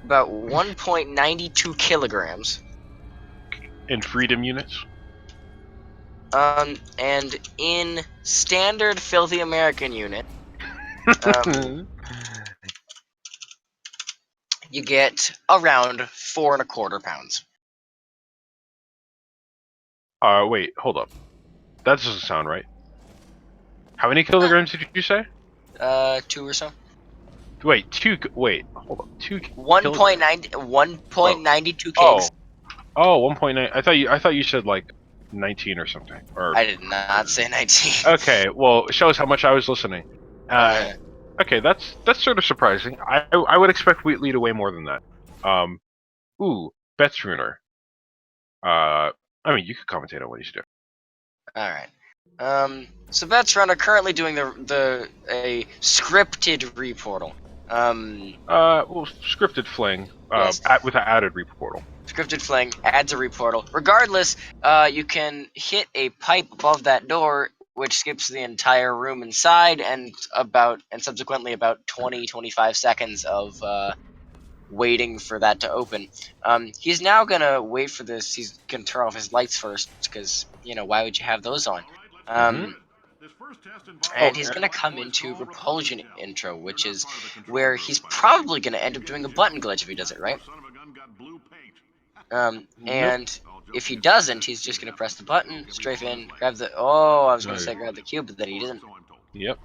about 1.92 kilograms. In freedom units. And in standard filthy American unit, you get around 4¼ pounds. Wait, hold up. That doesn't sound right. How many kilograms did you say? 2 or so. Wait, hold up. 2 1.92 Oh, kgs. oh, 1.9. I thought you said like 19 or something. Or I did not say 19. okay, well, it shows how much I was listening. Okay, that's sort of surprising. I would expect Wheatley to weigh more than that. Ooh, Betsruner. I mean, you could commentate on what he's doing. All right. So Betsruner currently doing a scripted reportal. Well, scripted fling. Yes. With an added reportal. Scripted fling adds a reportal. Regardless, you can hit a pipe above that door, which skips the entire room inside, and subsequently about 20-25 seconds of waiting for that to open. He's now gonna wait for this. He's gonna turn off his lights first, because why would you have those on? And he's gonna come into repulsion intro, which is where he's probably gonna end up doing a button glitch if he does it right. And if he doesn't, he's just gonna press the button, strafe in, grab the. Oh, I was gonna say grab the cube, but then he didn't. Yep.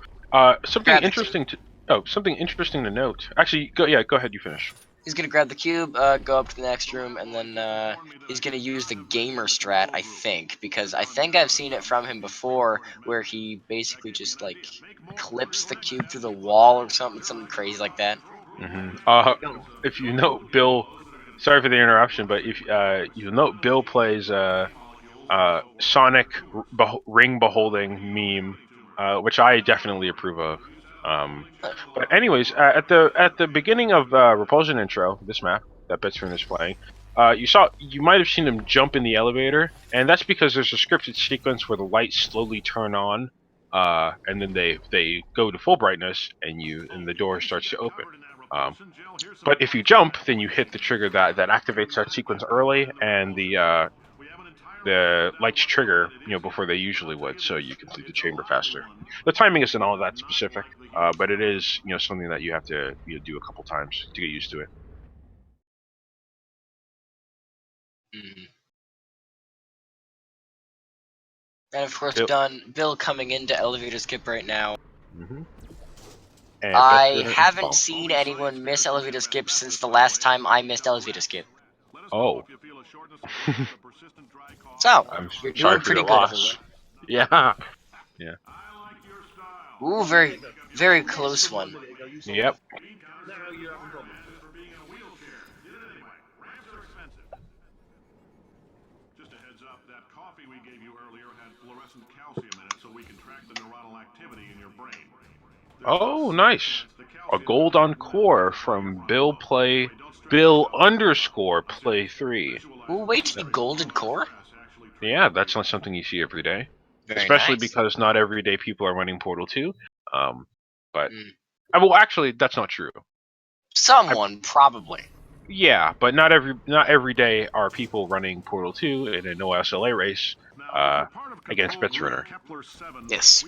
Something interesting to note. Actually, go ahead. You finish. He's gonna grab the cube, go up to the next room, and then he's gonna use the gamer strat, I think, because I think I've seen it from him before, where he basically just like clips the cube through the wall or something crazy like that. If you note, Bill. Sorry for the interruption, but if you note, Bill plays Sonic ring beholding meme, which I definitely approve of. But anyways, at the beginning of Repulsion intro, this map that Betsruner is playing, you might have seen him jump in the elevator, and that's because there's a scripted sequence where the lights slowly turn on, and then they go to full brightness, and the door starts to open. But if you jump, then you hit the trigger that activates that sequence early, and the lights trigger before they usually would, so you complete the chamber faster. The timing isn't all that specific, but it is something that you have to do a couple times to get used to it. Mm-hmm. And of course, Bill coming into elevator skip right now. Mm-hmm. I haven't seen anyone miss elevator skip since the last time I missed elevator skip. Oh. So, I'm you're sorry doing for pretty your good, loss. everyone. Yeah. Ooh, very, very close one. Yep. Just a heads up, that coffee we gave you earlier had fluorescent calcium in it so we can track the neuronal activity in your brain. Oh, nice. A gold on core from Bill _play 3. Ooh, wait, he golded core? Yeah, that's not something you see every day. Very Especially nice. because not every day people are running Portal 2. But well, actually, that's not true. Someone probably. Yeah, but not every day are people running Portal 2 in a no SLA race against Betsruner. Yes.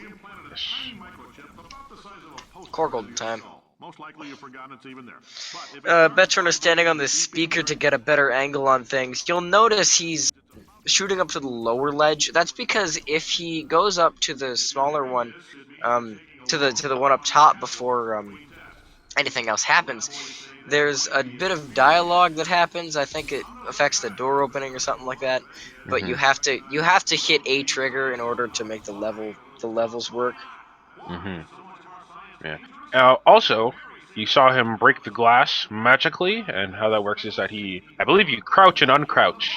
Core gold time. Betsruner standing on this speaker to get a better angle on things. You'll notice he's shooting up to the lower ledge. That's because if he goes up to the smaller one, to the one up top before anything else happens, there's a bit of dialogue that happens. I think it affects the door opening or something like that. But you have to hit a trigger in order to make the levels work. Yeah. Also, you saw him break the glass magically, and how that works is that I believe you crouch and uncrouch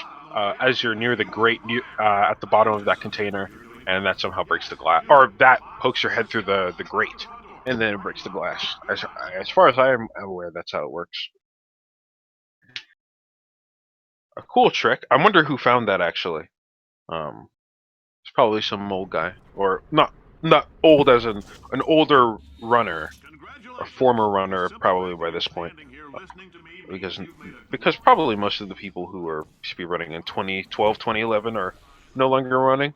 as you're near the grate at the bottom of that container, and that somehow breaks the glass, or that pokes your head through the grate, and then it breaks the glass. As far as I'm aware, that's how it works. A cool trick. I wonder who found that actually. It's probably some old guy, or not old as an older runner, a former runner probably by this point, because because probably most of the people who are should be running in 2012, 2011 are no longer running,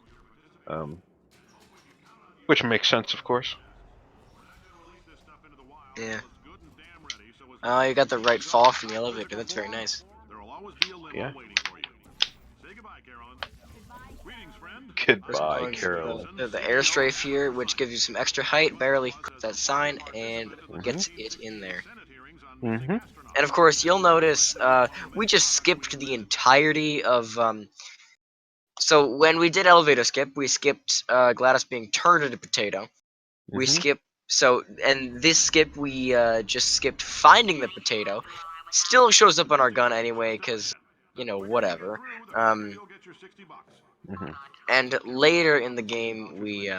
which makes sense, of course. Yeah. Oh, you got the right fall from the elevator. That's very nice. Yeah. First Goodbye, going Carolyn. the air strafe here, which gives you some extra height, barely clicks that sign, and gets it in there. Mm-hmm. And of course, you'll notice we just skipped the entirety of. So when we did elevator skip, we skipped Gladys being turned into potato. We Mm-hmm. skipped and this skip we just skipped finding the potato. Still shows up on our gun anyway, because whatever. Mm-hmm. And later in the game, we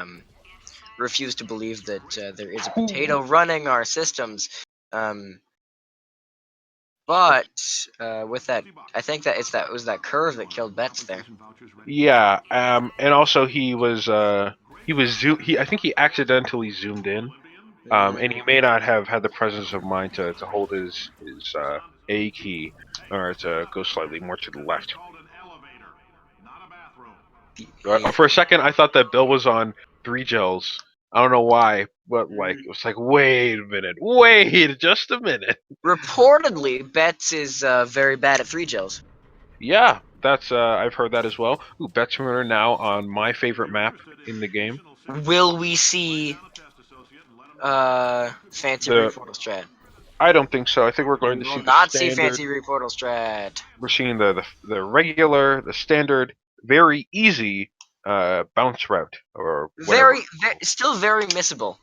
refuse to believe that there is a potato running our systems. Um, but with that, I think that it was that curve that killed Bets there. Yeah. And also he I think he accidentally zoomed in. And he may not have had the presence of mind to hold his A key, or to go slightly more to the left. Mm. For a second, I thought that Bill was on 3 gels. I don't know why, but like it was like, wait just a minute. Reportedly, Bets is very bad at 3 gels. Yeah, that's I've heard that as well. Ooh, Betsruner now on my favorite map in the game. Will we see fancy The reportal strat? I don't think so. I think we're going You to will see the not see standard. fancy reportal strat. We're seeing the regular, the standard, very easy bounce route or whatever. Still very missable.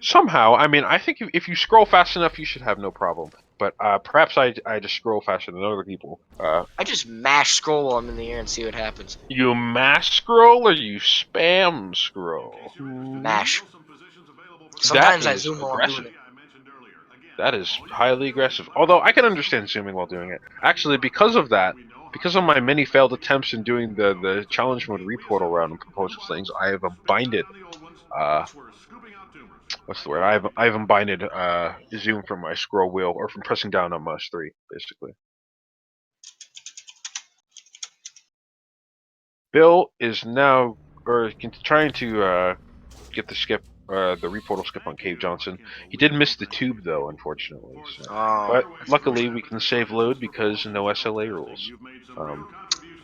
Somehow, I mean, I think if you scroll fast enough, you should have no problem. But perhaps I just scroll faster than other people. I just mash scroll while I'm in the air and see what happens. You mass scroll or you spam scroll? Mash. That Sometimes I is zoom while I'm doing aggressive. it. That is highly aggressive. Although I can understand zooming while doing it. Actually, because of that, because of my many failed attempts in doing the challenge mode reportal round and proposal things, I have binded. What's the word? I've binded zoom from my scroll wheel or from pressing down on mouse 3, basically. Bill is now trying to get the reportal skip on Cave Johnson. He did miss the tube though, unfortunately. So. Oh, But that's luckily, unfortunate. we can save load because no SLA rules.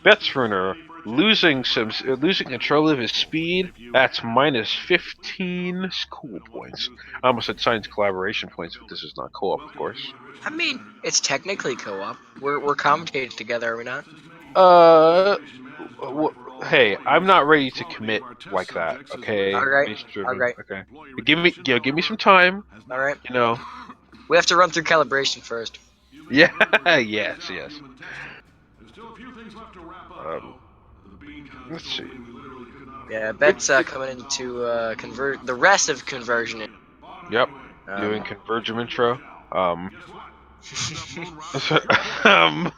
Betsruner losing control of his speed. That's minus 15 school points. I almost said science collaboration points, but this is not co-op, of course. I mean, it's technically co-op. We're commentating together, are we not? Uh, hey, I'm not ready to commit like that. Okay, All right, Mace all driven. right, Okay, give me some time. all right. You know. We have to run through calibration first. Yeah. Yes. Um, let's see. Yeah, Bet's coming in to convert the rest of conversion. Yep. Doing Um, convergent intro. So, um,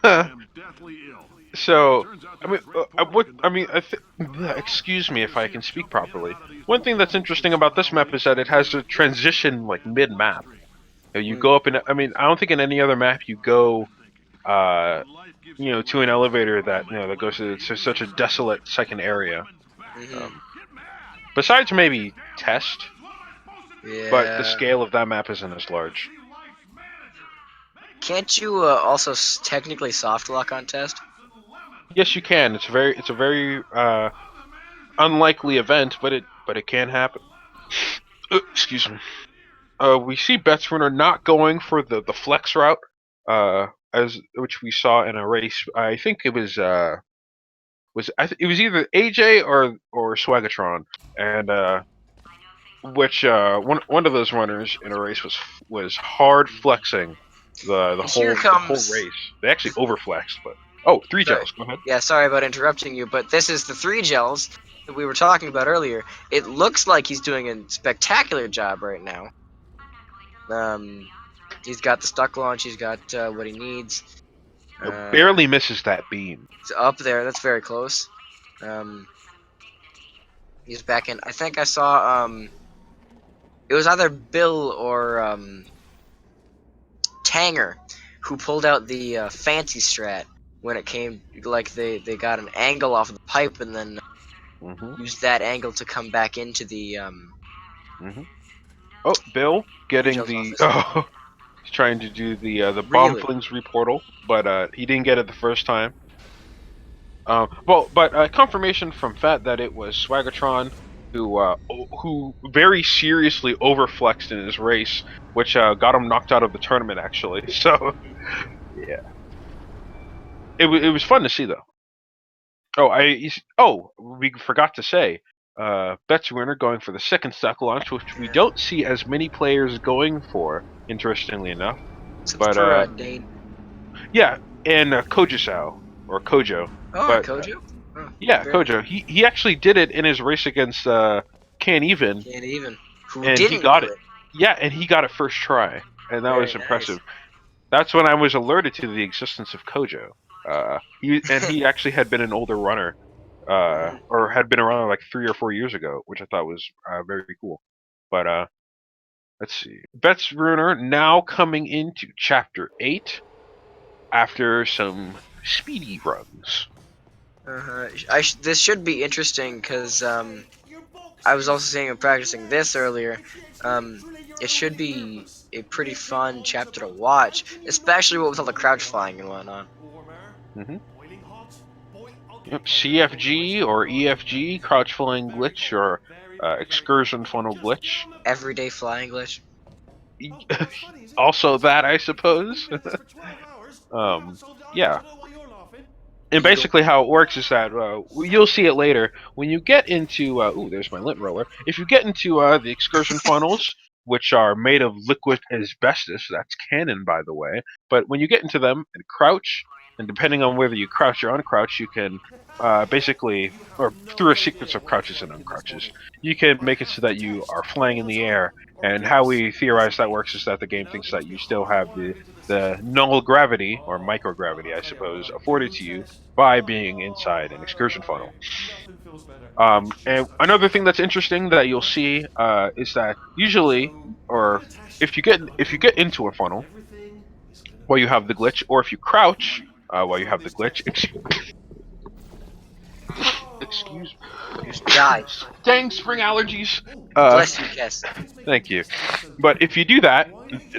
so I mean, excuse me if I can speak properly. One thing that's interesting about this map is that it has a transition like mid map. You go up in. I mean, I don't think in any other map you go, to an elevator that that goes to such a desolate second area. mhm. Um, besides maybe Test, but the Yeah. scale of that map isn't as large. Can't you also technically soft lock on test? Yes, you can. It's a very unlikely event, but it can happen. Excuse me. We see Betsruner not going for the flex route, as which we saw in a race. I think it was it was either AJ or Swagatron, and which one of those runners in a race was hard flexing the And here whole comes. race. They actually overflexed, but oh, three Sorry. gels. Go ahead. Yeah, sorry about interrupting you, but this is the 3 gels that we were talking about earlier. It looks like he's doing a spectacular job right now. He's got the stuck launch. He's got what he needs. Barely misses that beam. He's up there. That's very close. He's back in. I think I saw. It was either Bill or Tanger who pulled out the fancy strat when it came. Like they got an angle off of the pipe and then used that angle to come back into the Oh, Bill getting Joe's the office. oh, he's trying to do the bomb Really? flings reportal, but he didn't get it the first time. But confirmation from Fat that it was Swaggertron who very seriously overflexed in his race, which got him knocked out of the tournament actually. So yeah, it was fun to see though. We forgot to say, Betsruner going for the second stuck launch, which we don't see as many players going for, interestingly enough. Except But for Dane. yeah, and Kojisao or Kojo. Oh, But Kojo? Oh, yeah, very Kojo. He actually did it in his race against Can't Even, Can't even. Who and he didn't got do it. it? Yeah, and he got it first try, and that was Very impressive. nice. That's when I was alerted to the existence of Kojo. He actually had been an older runner, or had been around like 3 or 4 years ago, which I thought was very cool. But let's see, Betsruner now coming into Chapter 8 after some speedy runs. This should be interesting because I was also saying I'm practicing this earlier. It should be a pretty fun chapter to watch, especially with all the crouch flying and whatnot. Mm-hmm. Boiling hot. Yep, CFG or EFG, crouch flying glitch, or excursion funnel glitch. Everyday flying glitch. Also that, I suppose. Yeah. And Beagle. basically how it works is that, you'll see it later, when you get into, there's my lint roller. If you get into the excursion funnels, which are made of liquid asbestos, that's canon by the way, but when you get into them and crouch, and depending on whether you crouch or uncrouch, you can basically, or through a sequence of crouches and uncrouches, you can make it so that you are flying in the air. And how we theorize that works is that the game thinks that you still have the null gravity, or microgravity, I suppose, afforded to you by being inside an excursion funnel. And another thing that's interesting that you'll see is that usually, or if you get into a funnel while you have the glitch, or if you crouch while you have the glitch, excuse You just died. dang spring allergies. Bless you, Kess. Thank you. But if you do that,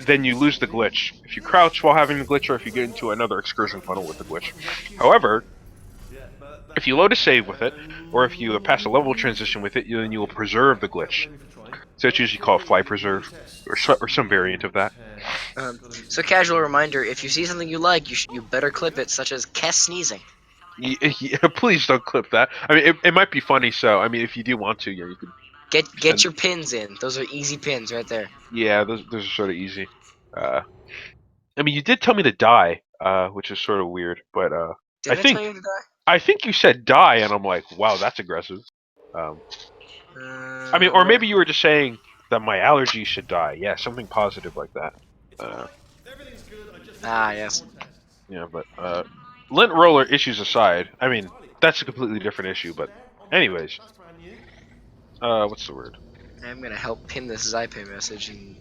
then you lose the glitch. If you crouch while having the glitch, or if you get into another excursion funnel with the glitch. However, if you load a save with it, or if you pass a level transition with it, then you will preserve the glitch. So it's usually called fly preserve, or some variant of that. So casual reminder: if you see something you like, you better clip it, such as Kess sneezing. Yeah, please don't clip that. I mean, it might be funny. So I mean, if you do want to, yeah, you can Get your pins in. Those are easy pins right there. Yeah, those are sort of easy. I mean, you did tell me to die, which is sort of weird, but Did I tell you to die? I think you said die, and I'm like, wow, that's aggressive. I mean, or maybe you were just saying that my allergies should die. Yeah, something positive like that. Yes. Yeah, but lint roller issues aside, I mean, that's a completely different issue. But anyways, what's the word? I'm gonna help pin this Zypay message and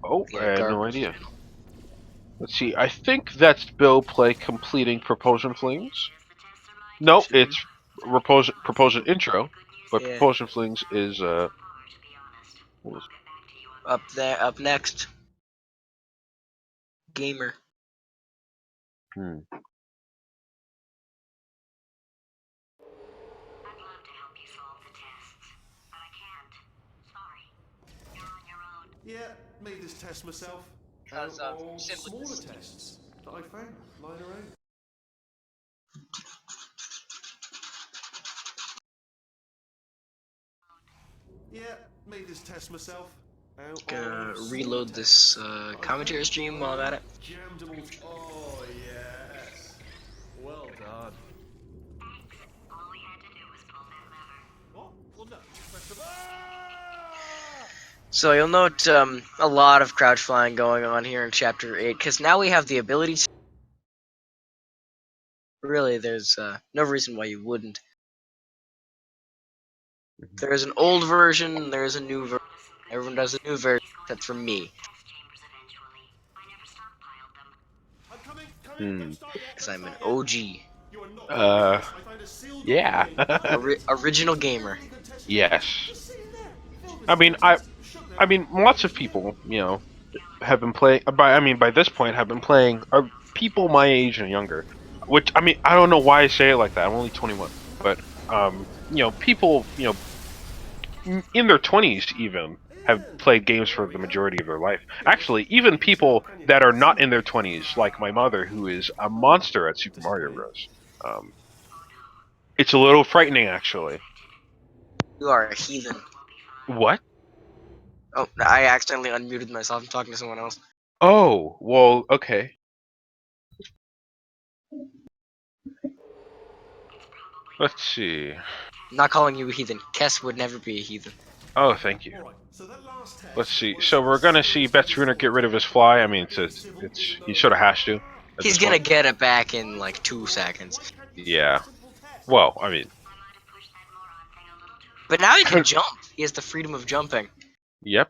Oh, the I had no garbage idea. channel. Let's see. I think that's Bill Play completing Propulsion Flings. No, it's Propulsion Intro, but Yeah. Propulsion Flings is what was Up there, up next. Gamer. Hmm. Yeah, made this test myself. Because Out of of smaller simplicity. tests that I found lying around. Yeah, made this test myself. Out Gonna of reload seven this tests. commentary stream while I'm at it. Jammed them all. Oh yes. Well done. All we had to do was pull that lever. What? Well, no. Press the. Ah! So you'll note a lot of crouch flying going on here in Chapter 8, because now we have the ability to... Really, there's no reason why you wouldn't. There's an old version, there's a new version. Everyone does a new version, except for me, Test chambers eventually. I never stockpiled them. I'm coming. Hmm. Don't start yet. because Don't I'm an start yet. OG. You are not going Uh, this. I found a sealed yeah. document. Original gamer. Really good test Yes. Just sit in there. Filled with I mean, small tests. Shook them. I mean, lots of people, have been playing. By this point, have been playing. Are people my age and younger? Which, I mean, I don't know why I say it like that. I'm only 21, but people, in their 20s even have played games for the majority of their life. Actually, even people that are not in their 20s, like my mother, who is a monster at Super Mario Bros. Um, it's a little frightening, actually. You are a heathen. What? Oh, I accidentally unmuted myself. I'm talking to someone else. Oh, well, okay. Let's see. I'm not calling you a heathen. Kess would never be a heathen. Oh, thank you. Alright, so that last test Let's see. was So we're gonna see Betsruner get rid of his fly. I mean, it's he sort of has to at He's this gonna point. get it back in like 2 seconds. Yeah. Well, I mean, I might have pushed that moron thing a little too far. But now he can jump. He has the freedom of jumping. yep.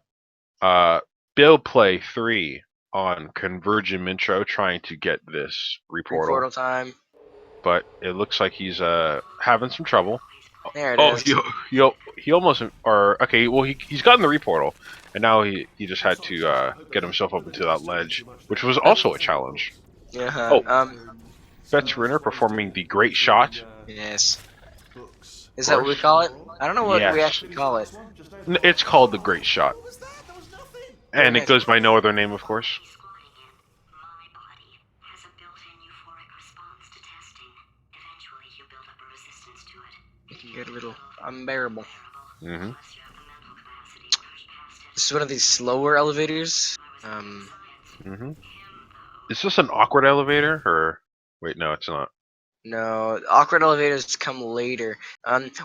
Bill play 3 on Convergent Intro trying to get this reportal, Reportal time. but it looks like he's having some trouble. There it Oh, is. he almost or okay. Well, he's gotten the reportal, and now he just had to get himself up into that ledge, which was also a challenge. Yeah. Oh, Betsruner performing the great shot. Yes. books. Is that what we course. call it? I don't know what we Yes. actually call it. It's called the Great Shot, What was that? That was nothing. and Okay. it goes by no other name, of course. Squatting in. My body has a built-in euphoric response to testing. Eventually, you build up a resistance to it. It can get a little unbearable. Hmm. Plus, you have the mental capacity to push past it. This is one of these slower elevators. Hmm. Is this an awkward elevator, or wait, no, it's not. No, awkward elevators come later.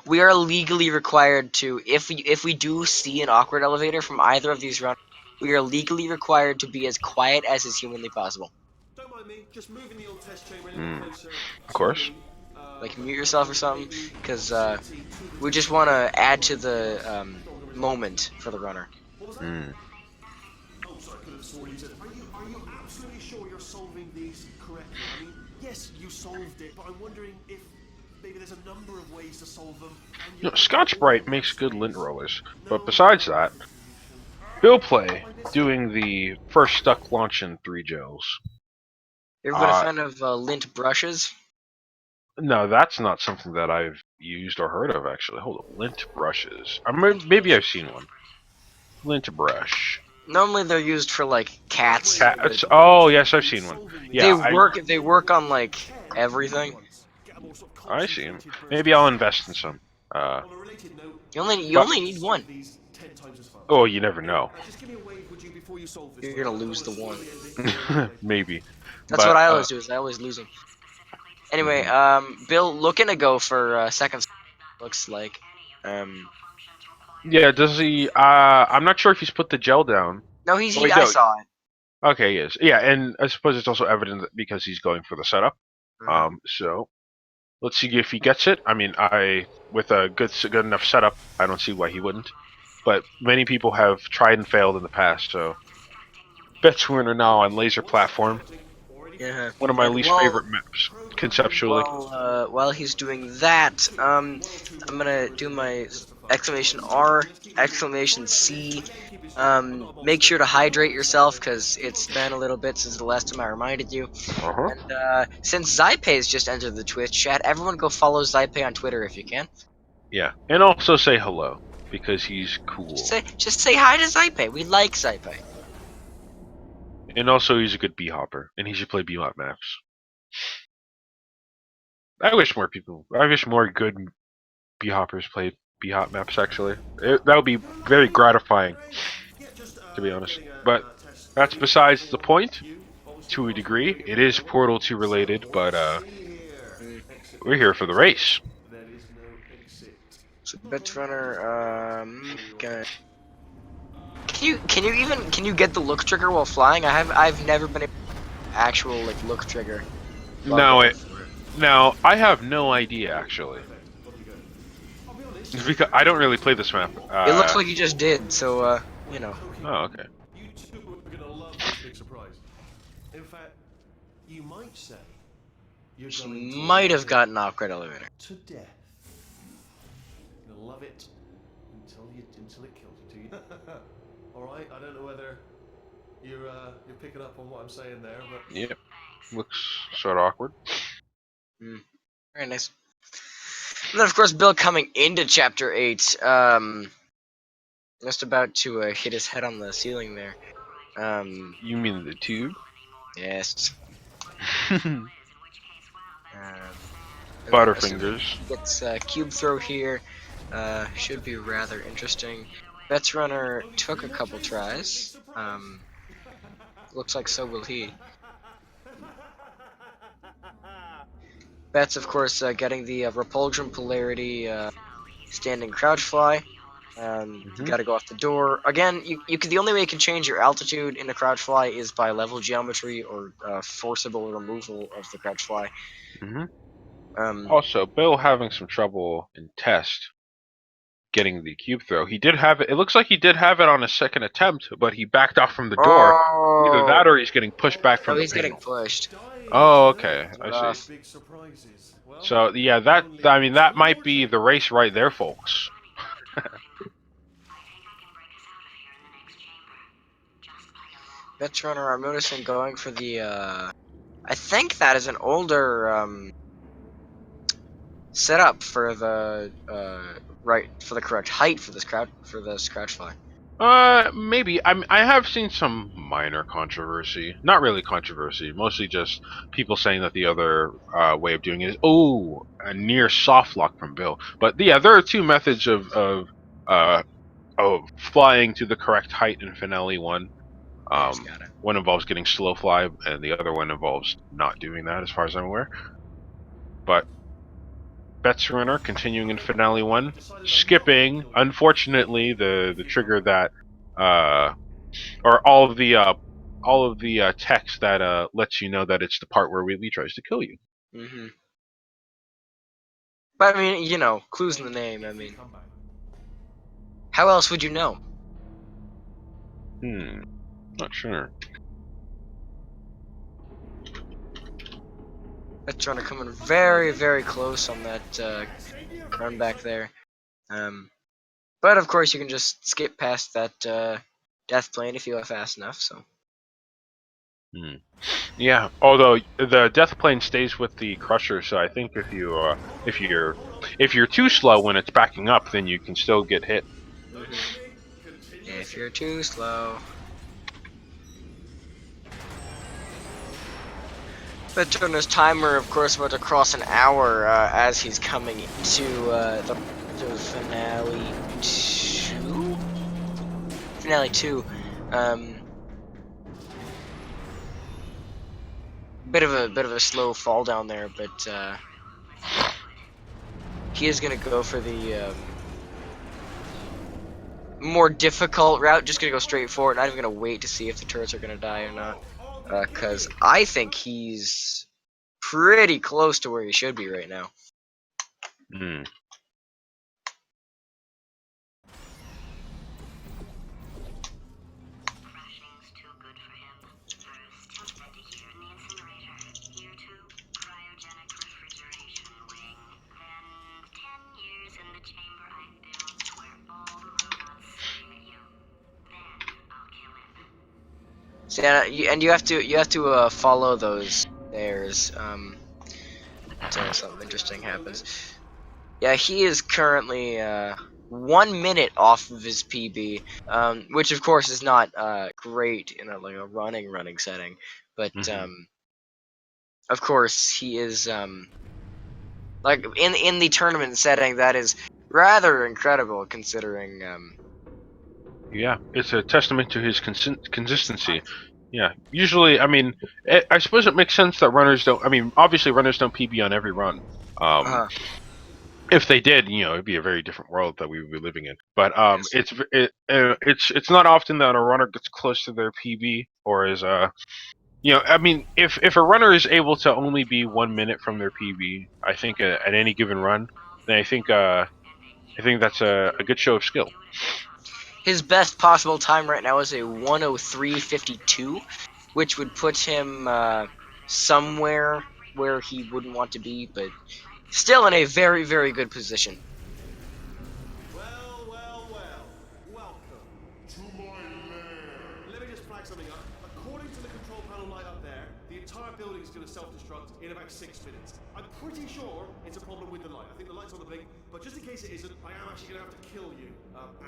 We are legally required to, if we do see an awkward elevator from either of these runs, we are legally required to be as quiet as is humanly possible. Don't mind me, just moving the old test chamber a Mm, little closer. of course. Like mute yourself or something, because we just want to add to the moment for the runner. What was that? Mm. Oh, sorry, I could have sworn you said. Are you absolutely sure you're solving these correctly? I mean, yes, you solved it, but I'm wondering if maybe there's a number of ways to solve them. And Scotch Brite makes good lint rollers, but besides that, Bill play doing the first stuck launch in 3 gels. You ever been a fan of lint brushes? No, that's not something that I've used or heard of, actually. Hold on. Lint brushes. Maybe I've seen one. Lint brush. Normally they're used for like cats. Cats. Oh, yes, I've seen one. Yeah, They work on like everything. I see 'em. Maybe I'll invest in some. On a related note, You only need one. these 10 times as fast. Oh, you never know. Just give me a wave, would you, before you solve this? You're gonna lose the one. Maybe. That's But, what I always do. Is I always lose them. Anyway, Bill looking to go for second. Looks like. Yeah, does he? I'm not sure if he's put the gel down. No, Wait, I no. saw it. Okay, yes. Yeah, and I suppose it's also evident that because he's going for the setup. So let's see if he gets it. I mean, with a good enough setup, I don't see why he wouldn't. But many people have tried and failed in the past, so Betsruner now on laser platform. Yeah. One of my And least while- favorite maps, conceptually. While he's doing that, I'm gonna do my exclamation R, exclamation C. Make sure to hydrate yourself, because it's been a little bit since the last time I reminded you. Uh-huh. And since Zypay's just entered the Twitch chat, everyone go follow Zypay on Twitter if you can. Yeah, and also say hello because he's cool. Just say hi to Zypay. We like Zypay. And also, he's a good bee-hopper, and he should play bee-hop maps. I wish more good bee-hoppers played be hot maps actually. That would be very gratifying, to be honest. But that's besides the point. To a degree, it is Portal 2 related, but Mm. we're here for the race. There is no exit. So Betsruner, can you get the look trigger while flying? I've never been able to actual like look trigger while going for it. Now I have no idea actually, I'll be honest. because I don't really play this map. It looks like you just did, so you know. Oh, okay. You two are gonna love this big surprise. In fact, you might say you're He going to might love have it gotten off-grid elevator. to death. You'll love it until it kills you. All right. I don't know whether you're picking up on what I'm saying there, but Yep. Looks sort of awkward. Very nice. And then of course Bill coming into chapter 8, just about to hit his head on the ceiling there. You mean the tube? Yes. Butterfingers. Gets cube throw here. Should be rather interesting. Betsruner took a couple tries. Looks like so will he. Bets, of course, getting the repulsion polarity standing crouch fly. Got to go off the door again. You can, the only way you can change your altitude in a crouch fly is by level geometry or forcible removal of the crouch fly. Also, Bill having some trouble in test getting the cube throw. He did have it. It looks like he did have it on his second attempt, but he backed off from the door. Either Oh, that or he's getting pushed back no, from the he's getting panel. pushed. Oh, okay. I see. Rough. big surprises. Well, So yeah, I mean that might be the race right there, folks. Betsruner, I'm noticing going for the. I think that is an older setup for the for the correct height for this crouch fly. Maybe. I have seen some minor controversy. Not really controversy. Mostly just people saying that the other way of doing it is a near soft lock from Bill. But yeah, there are two methods of flying to the correct height in Finale 1. Yes, got it. One involves getting slow fly, and the other one involves not doing that, as far as I'm aware. But Betsruner continuing in Finale 1, skipping, unfortunately, the trigger that, or all of the text that lets you know that it's the part where Wheatley tries to kill you. But I mean, you know, clues in the name. I mean, how else would you know? Not sure. Betsruner coming very, very close on that run back there. But of course, you can just skip past that death plane if you are fast enough. So. Yeah, although the death plane stays with the crusher, so I think if you're too slow when it's backing up, then you can still get hit. If you're too slow. Betsruner's timer, of course, about to cross an hour as he's coming to the finale 2. Finale 2. Bit of a slow fall down there, but he is gonna go for the more difficult route. Just gonna go straight for it. Not even gonna wait to see if the turrets are gonna die or not. Cause I think he's pretty close to where he should be right now. So, yeah, and you have to follow those stairs until something interesting happens. Yeah, he is currently 1 minute off of his PB, which of course is not great in a running setting, but of course he is like in the tournament setting that is Rather incredible considering. Yeah, it's a testament to his consistency. Yeah, usually, I mean, I suppose it makes sense that runners don't. I mean, obviously, runners don't PB on every run. Uh, If they did, it'd be a very different world that we would be living in. But yes. it's not often that a runner gets close to their PB or is I mean, if a runner is able to only be 1 minute from their PB, I think at any given run, then I think that's a good show of skill. His best possible time right now is a 103.52, which would put him somewhere where he wouldn't want to be, but still in a very, very good position. Well, well, well. Welcome to my lair. Let me just flag something up. According to the control panel light up there, the entire building is going to self-destruct in about 6 minutes. I'm pretty sure it's a problem with the light. I think the light's on the blink, but just in case it isn't, I am actually going to have to kill you,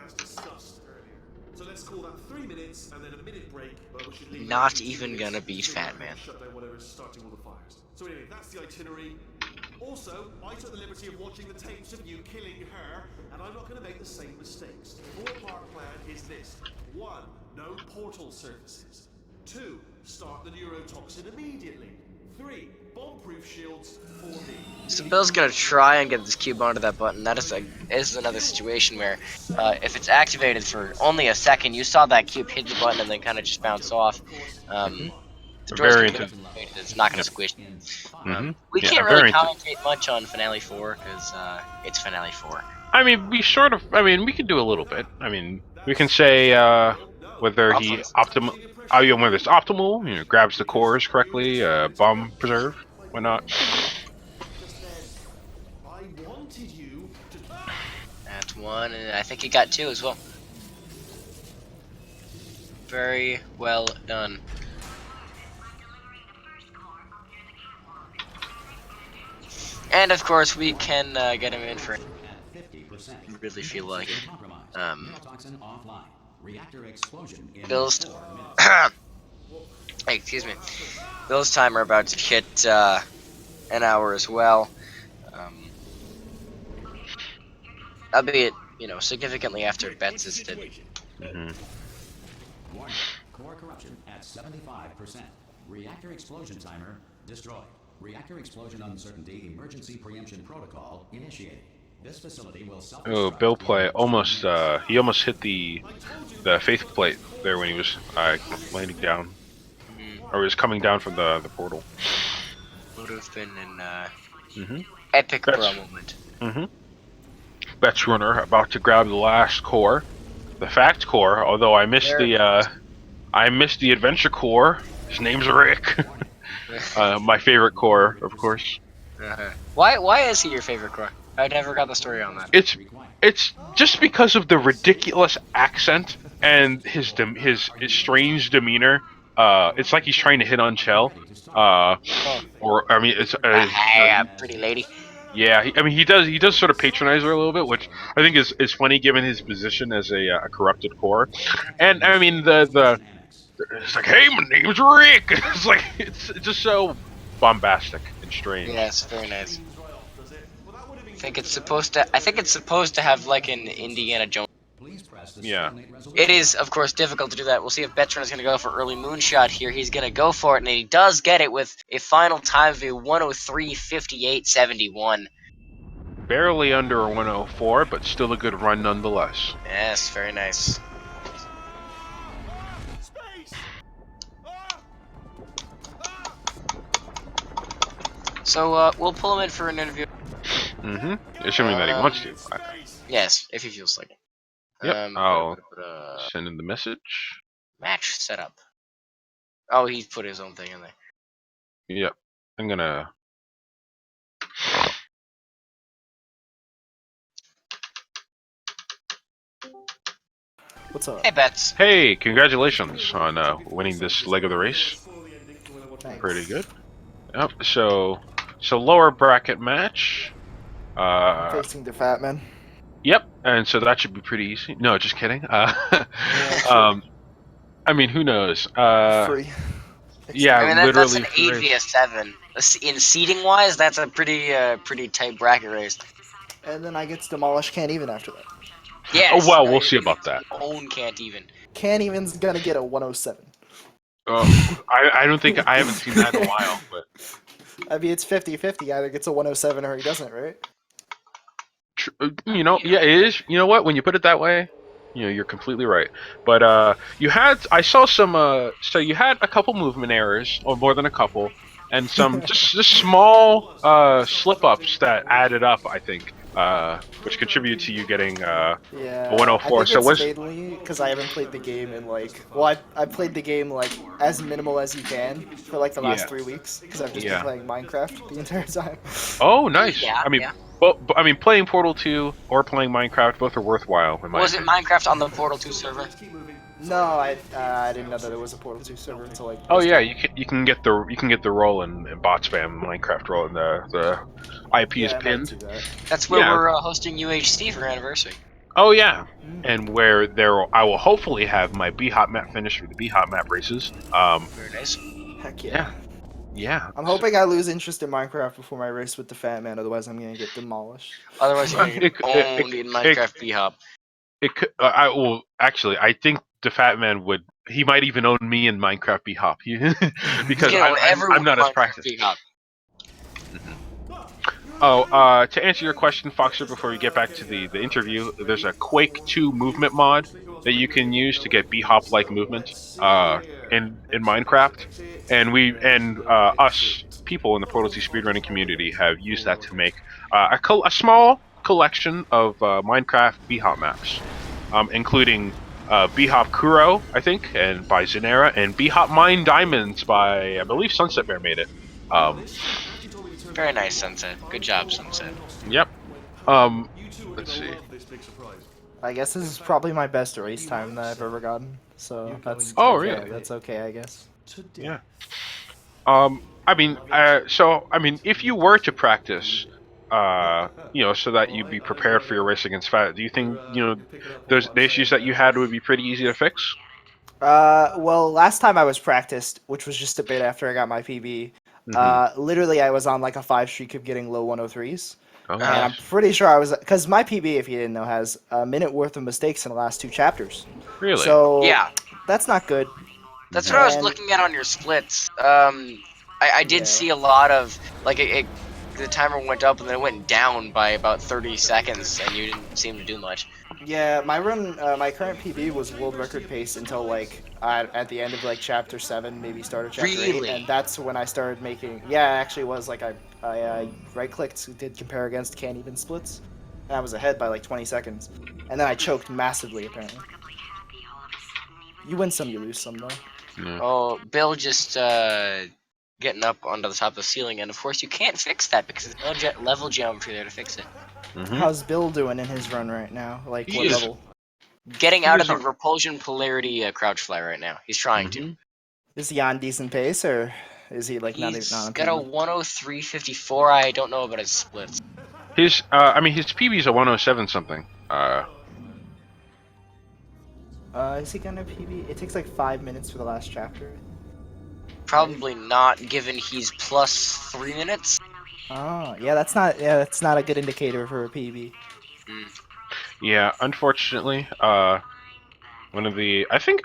as discussed earlier. So let's call that 3 minutes and then a minute break. But we should leave Not it even gonna beat Fat Man. Shut down whatever's starting all the fires. So anyway, that's the itinerary. Also, I took the liberty of watching the tapes of you killing her, and I'm not going to make the same mistakes. The ballpark plan is this. 1. No portal surfaces. 2. Start the neurotoxin immediately. 3. Bomb-proof shields for me. So Bill's gonna try and get this cube onto that button. That is another situation where, if it's activated for only a second, you saw that cube hit the button and then kind of just bounce off. The door's Very gonna be activated. It's not gonna squish. We Yeah, can't really very commentate much on Finale 4 because it's Finale 4. I mean, we sort of. I mean, we can do a little bit. I mean, we can say whether he optimal. Whether it's optimal, grabs the cores correctly, bomb preserve, why not? I wanted you to... That's 1, and I think he got 2 as well. Very well done. And of course, we can get him in for. You really feel like it. Bill's. Hey, excuse me. Bill's timer about to hit an hour as well. Albeit, significantly after Bets' did. Core corruption at 75%. Reactor explosion timer destroyed. Reactor explosion uncertainty emergency preemption protocol initiated. This facility will Oh, Bill play almost. He almost hit the faith plate there when he was landing down, or was coming down from the portal. Would have been an epic bro moment. Betsruner about to grab the last core, the fact core. Although I missed the adventure core. His name's Rick. My favorite core, of course. Why is he your favorite core? I never got the story on that. It's just because of the ridiculous accent and his strange demeanor. It's like he's trying to hit on Chell. Or I mean, it's hey, pretty lady. Yeah, he does sort of patronize her a little bit, which I think is funny given his position as a corrupted core. And I mean it's like, hey, my name's Rick. It's like it's just so bombastic and strange. Yes, very nice. I think it's supposed to have like an Indiana Jones. Yeah. It is, of course, difficult to do that. We'll see if Betsruner is going to go for early moonshot here. He's going to go for it, and he does get it with a final time of a 103.58.71. Barely under a 104, but still a good run nonetheless. Yes, very nice. So we'll pull him in for an interview. Assuming that he wants to. Yes, if he feels like it. Yep. I'll send him the message. Match setup. Oh, he put his own thing in there. Yep. I'm gonna. What's up? Hey, Bets. Hey, congratulations on winning this leg of the race. Thanks. Pretty good. Yep. So lower bracket match. Facing the Fat Man. Yep. And so that should be pretty easy. No, just kidding. I mean, who knows? Free. Yeah, I mean, that's an literally 8 vs 7. In seeding wise, that's a pretty tight bracket race. and then I get to demolish Can't Even after that. Yes. Oh, well, we'll see about that. Own Can't Even. Can't Even's gonna get a 107. I don't think I haven't seen that in a while, but I mean, it's 50-50. Either gets a 107 or he doesn't, right? yeah, it is. You know what? When you put it that way, you're completely right. But I saw some. So you had a couple movement errors, or more than a couple, and some just small slip ups that added up. I think, which contributed to you getting a Yeah, 104. I So think it's was mainly because I haven't played the game in I played the game like as minimal as you can for like the last 3 weeks because I've just been Yeah. playing Minecraft the entire time. Oh, nice. Yeah, I mean, yeah. I mean, playing Portal 2 or playing Minecraft, both are worthwhile in my Was it opinion. Minecraft on the Portal 2 server? No, I didn't know that there was a Portal 2 server until like. Oh yeah, yesterday. you can get the role in bot spam Minecraft role, and the IP is Yeah, I might pinned. do that. That's where Yeah. we're hosting UHC for anniversary. Oh yeah, and where I will hopefully have my B-Hop map finished for the B-Hop map races. Very nice. Heck yeah. Yeah, yeah. I'm hoping I lose interest in Minecraft before my race with the Fat Man, otherwise I'm gonna get demolished. Otherwise, you're gonna get owned in Minecraft B-Hop. It could. I will actually. I think the Fat Man would. He might even own me in Minecraft B-Hop because I'm not as practiced. B-Hop. Oh, to answer your question, Foxer, before we get back to the interview, there's a Quake 2 movement mod that you can use to get B-Hop-like movement in Minecraft, and us people in the Portal 2 speedrunning community have used that to make a small collection of Minecraft B-Hop maps, including B-Hop Kuro, I think, and by Zanera, and B-Hop Mine Diamonds by, I believe, Sunset Bear made it. Very nice, Sunset. Good job, Sunset. Yep. Let's see. I guess this is probably my best race time that I've ever gotten. So that's Oh, okay. really? That's okay, I guess. Yeah. I mean, if you were to practice, so that you'd be prepared for your race against Fat, do you think, the issues that you had would be pretty easy to fix? Well, last time I was practiced, which was just a bit after I got my PB, literally I was on like a 5 streak of getting low 103s. Oh, And I'm nice. pretty sure I was, because my PB, if you didn't know, has a minute worth of mistakes in the last 2 chapters. Really? So Yeah, that's not good. that's what I was And- looking at on your splits. I did Yeah. see a lot of like the timer went up and then it went down by about 30 seconds, and you didn't seem to do much. Yeah, my run, my current PB was world record pace until like at the end of like chapter 7, maybe start of chapter 8, Really? and that's when I started making. Yeah, it actually was like I right clicked, did compare against Can't Even splits, and I was ahead by like 20 seconds, and then I choked massively apparently. You win some, you lose some though. Yeah. Oh, Bill just getting up onto the top of the ceiling, and of course you can't fix that because there's no level geometry there to fix it. How's Bill doing in his run right now? Like He what is- level? Getting He out is of the on- repulsion polarity crouch fly right now. He's trying to. Is he on decent pace or is he like not He's on got a PB? 103.54. I don't know about his splits. His PB is a 107 something. Is he gonna PB? It takes like 5 minutes for the last chapter. Probably not, given he's plus 3 minutes. Oh, yeah, that's not a good indicator for a PB. Yeah, unfortunately, one of the I think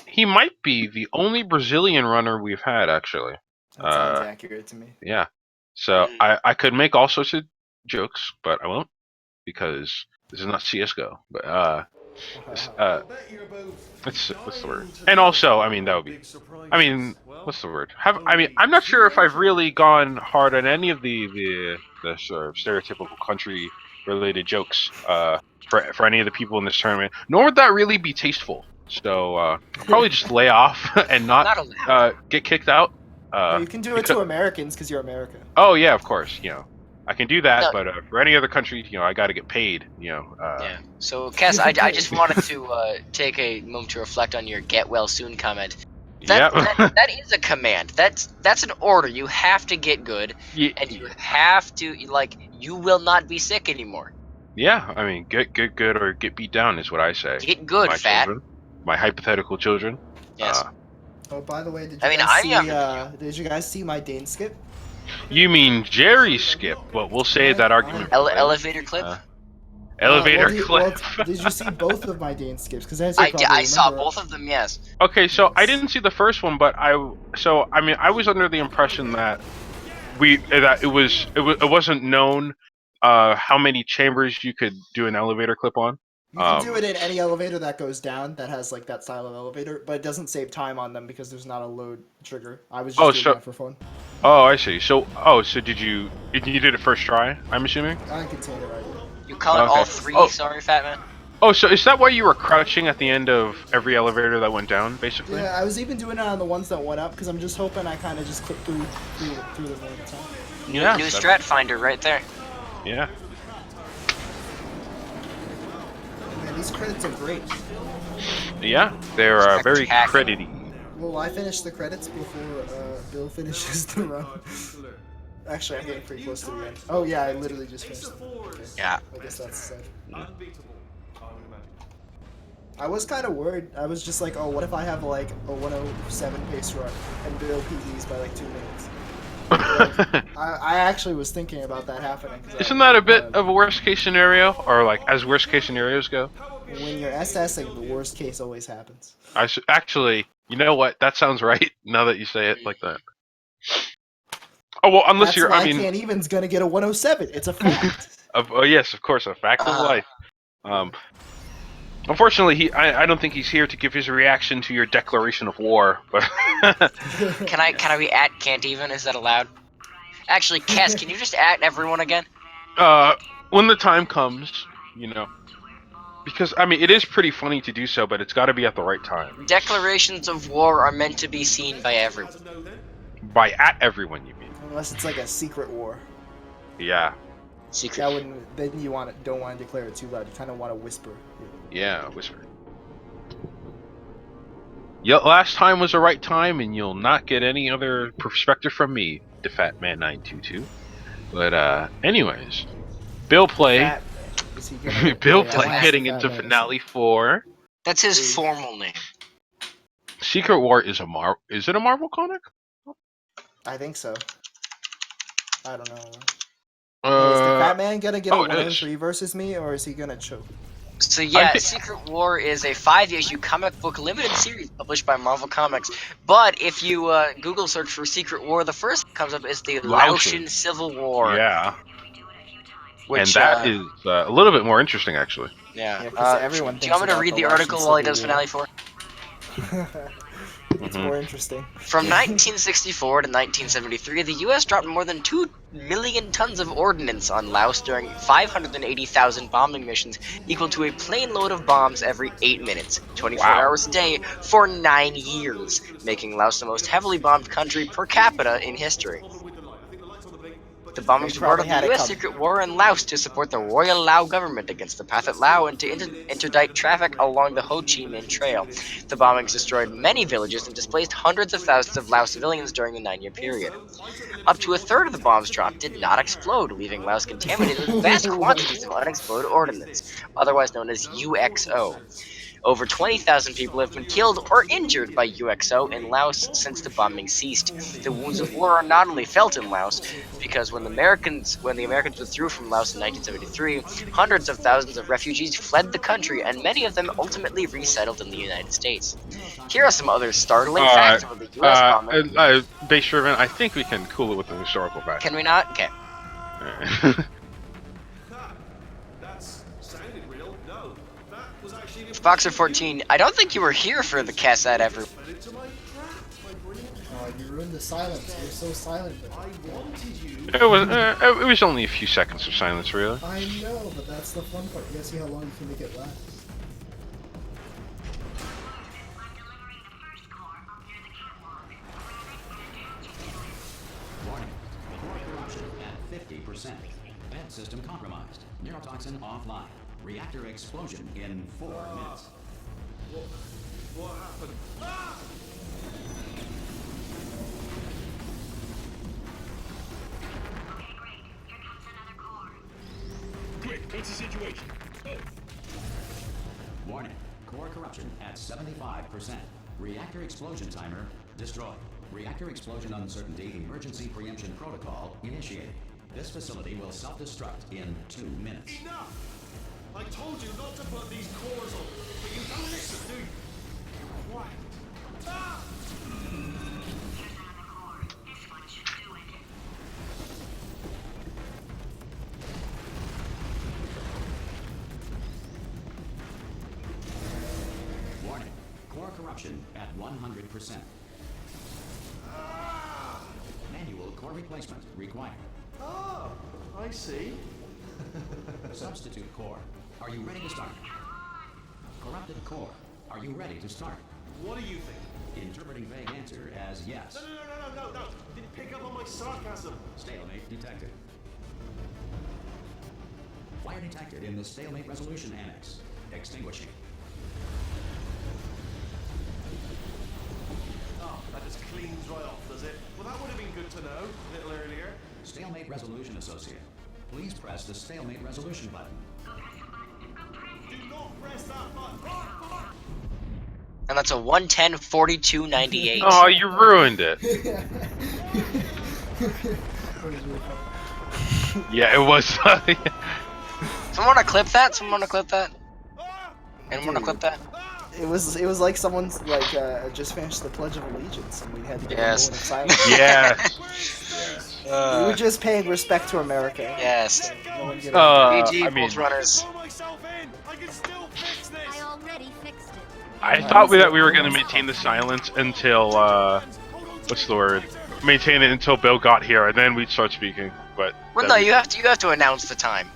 he might be the only Brazilian runner we've had actually. That sounds accurate to me. Yeah. So I could make all sorts of jokes, but I won't because this is not CS:GO. But what's the word? And also, I mean, that would be. I mean, what's the word? I'm not sure if I've really gone hard on any of the sort of stereotypical country-related jokes for any of the people in this tournament. Nor would that really be tasteful. So I'll probably just lay off and not get kicked out. You can do it to Americans because you're America. Oh yeah, of course. I can do that, No. but for any other country, I got to get paid. Yeah. So, Cass, I just wanted to take a moment to reflect on your "get well soon" comment. That is a command. That's an order. You have to get good, and you have to you will not be sick anymore. Yeah, I mean, get good or get beat down is what I say. Get good, my fat. children, my hypothetical children. Yes. Oh, by the way, I'm younger than you. did you guys see my Dane skip? You mean Jerry skip, but we'll save that argument for later. Elevator clip. Elevator well, clip. did you see both of my Dane skips? Because as you probably I saw remember, both of them. Yes. Okay, so I Yes. didn't see the first one, but I was under the impression that it wasn't known how many chambers you could do an elevator clip on. You can do it in any elevator that goes down that has like that style of elevator, but it doesn't save time on them because there's not a load trigger. I was just doing that for fun. Oh, I see. So did you did it first try? I'm assuming. I contain it right here. You call it Okay. all three? Oh. Sorry, Fat Man. Oh, so is that why you were crouching at the end of every elevator that went down, basically? Yeah, I was even doing it on the ones that went up because I'm just hoping I kind of just clip through them all the time. Yeah. New strat finder right there. Yeah. Man, these credits are great. Yeah, they're very Spectacular. credity. Well, I finished the credits before Bill finishes the run. Actually, I'm getting pretty close to the end. Oh yeah, I literally just finished them. Okay. Yeah. I guess that's safe. Unbeatable, I would imagine. I was kind of worried. I was just like, oh, what if I have like a 107 pace run and Bill PBs by like 2 minutes? Like, I actually was thinking about that happening. Isn't that a bit of a worst case scenario, or like as worst case scenarios go? When you're SSing, the worst case always happens. Actually, you know what? That sounds right. Now that you say it like that. Oh well, unless That's you're. why I mean, Can't Even's gonna get a 107. It's a fact. yes, of course, a fact of life. Unfortunately, I don't think he's here to give his reaction to your declaration of war. But Can I be at Can't Even? Is that allowed? Actually, Cass, can you just at everyone again? when the time comes, you know, because I mean, it is pretty funny to do so, but it's got to be at the right time. Declarations of war are meant to be seen by everyone. By at everyone, you mean? Unless it's like a secret war. Yeah. Secret. That wouldn't. Then you don't want to declare it too loud. You kind of want to whisper. Yeah, whisper. Yeah, last time was the right time, and you'll not get any other perspective from me, the Fat Man 922. But anyways, Bill play. Fat Man. Is he gonna Bill yeah, play last heading Fat into Man is- finale 4. That's his formal name. Secret War is Is it a Marvel comic? I think so. I don't know. Is the Fat Man gonna get a it 103 versus me, or is he gonna choke? So yeah, thi- Secret War is a 5-issue comic book limited series published by Marvel Comics. But if you Google search for Secret War, the first that comes up is the Laotian Civil War. Yeah. Which, And that is a little bit more interesting, actually. Yeah. Yeah, 'cause everyone do you want me thinks to read about the the article Laotian while he Civil does War. Finale 4? It's more interesting. From 1964 to 1973, the U.S. dropped more than 2 million tons of ordnance on Laos during 580,000 bombing missions, equal to a plane load of bombs every 8 minutes, 24 Wow. hours a day, for 9 years, making Laos the most heavily bombed country per capita in history. The bombings were part of probably the had it U.S. coming. Secret War in Laos to support the Royal Lao government against the Pathet Lao and to interdict traffic along the Ho Chi Minh Trail. The bombings destroyed many villages and displaced hundreds of thousands of Lao civilians during the 9-year period. Up to a third of the bombs dropped did not explode, leaving Laos contaminated with vast quantities of unexploded ordnance, otherwise known as UXO. Over 20,000 people have been killed or injured by UXO in Laos since the bombing ceased. The wounds of war are not only felt in Laos, because when the Americans withdrew from Laos in 1973, hundreds of thousands of refugees fled the country, and many of them ultimately resettled in the United States. Here are some other startling facts about the U.S. bombing. Base driven, I think we can cool it with the historical facts. Can we not? Okay. That's sounded real. No, that was actually an Boxer 14, I don't think you were here for the cassette ever. into my trap, my brilliant. Oh, you ruined the silence. You're so silent. I wanted you. It was only a few seconds of silence, really. I know, but that's the fun part. You gotta see how long you can make it last. Warning. Core corruption at 50%. Vent system compromised. Neurotoxin offline. Reactor explosion in 4 minutes. What happened? Ah! Warning. Core corruption at 75%. Reactor explosion timer destroyed. Reactor explosion uncertainty emergency preemption protocol initiated. This facility will self-destruct in 2 minutes. Enough! I told you not to put these cores on, but you don't listen, do you? Quiet. Ah! Warning. Core corruption at 100%. Manual core replacement required. Ah! I see. Substitute core. Are you ready to start? Corrupted core. Are you ready to start? What do you think? Interpreting vague answer as yes. No. Didn't pick up on my sarcasm. Stalemate detected. Fire detected in the stalemate resolution annex. Extinguishing. Oh, that just cleans right off, does it? Well, that would have been good to know a little earlier. Stalemate resolution associate. Please press the stalemate resolution button. Do not press that button. And that's a 110-42-98. Oh, you ruined it. Yeah, it was. Someone wanna clip that? Anyone wanna clip that? It was like someone's like just finished the Pledge of Allegiance and we had to get Yes. a moment of silence. Yeah. We were just paying respect to America. Yes. No one get GG, I mean, both runners. Throw myself in. I can still fix this. I already fixed it. I thought that we were going to maintain the silence until, what's the word? Maintain it until Bill got here, and then we'd start speaking. But Well, no, you have to announce the time.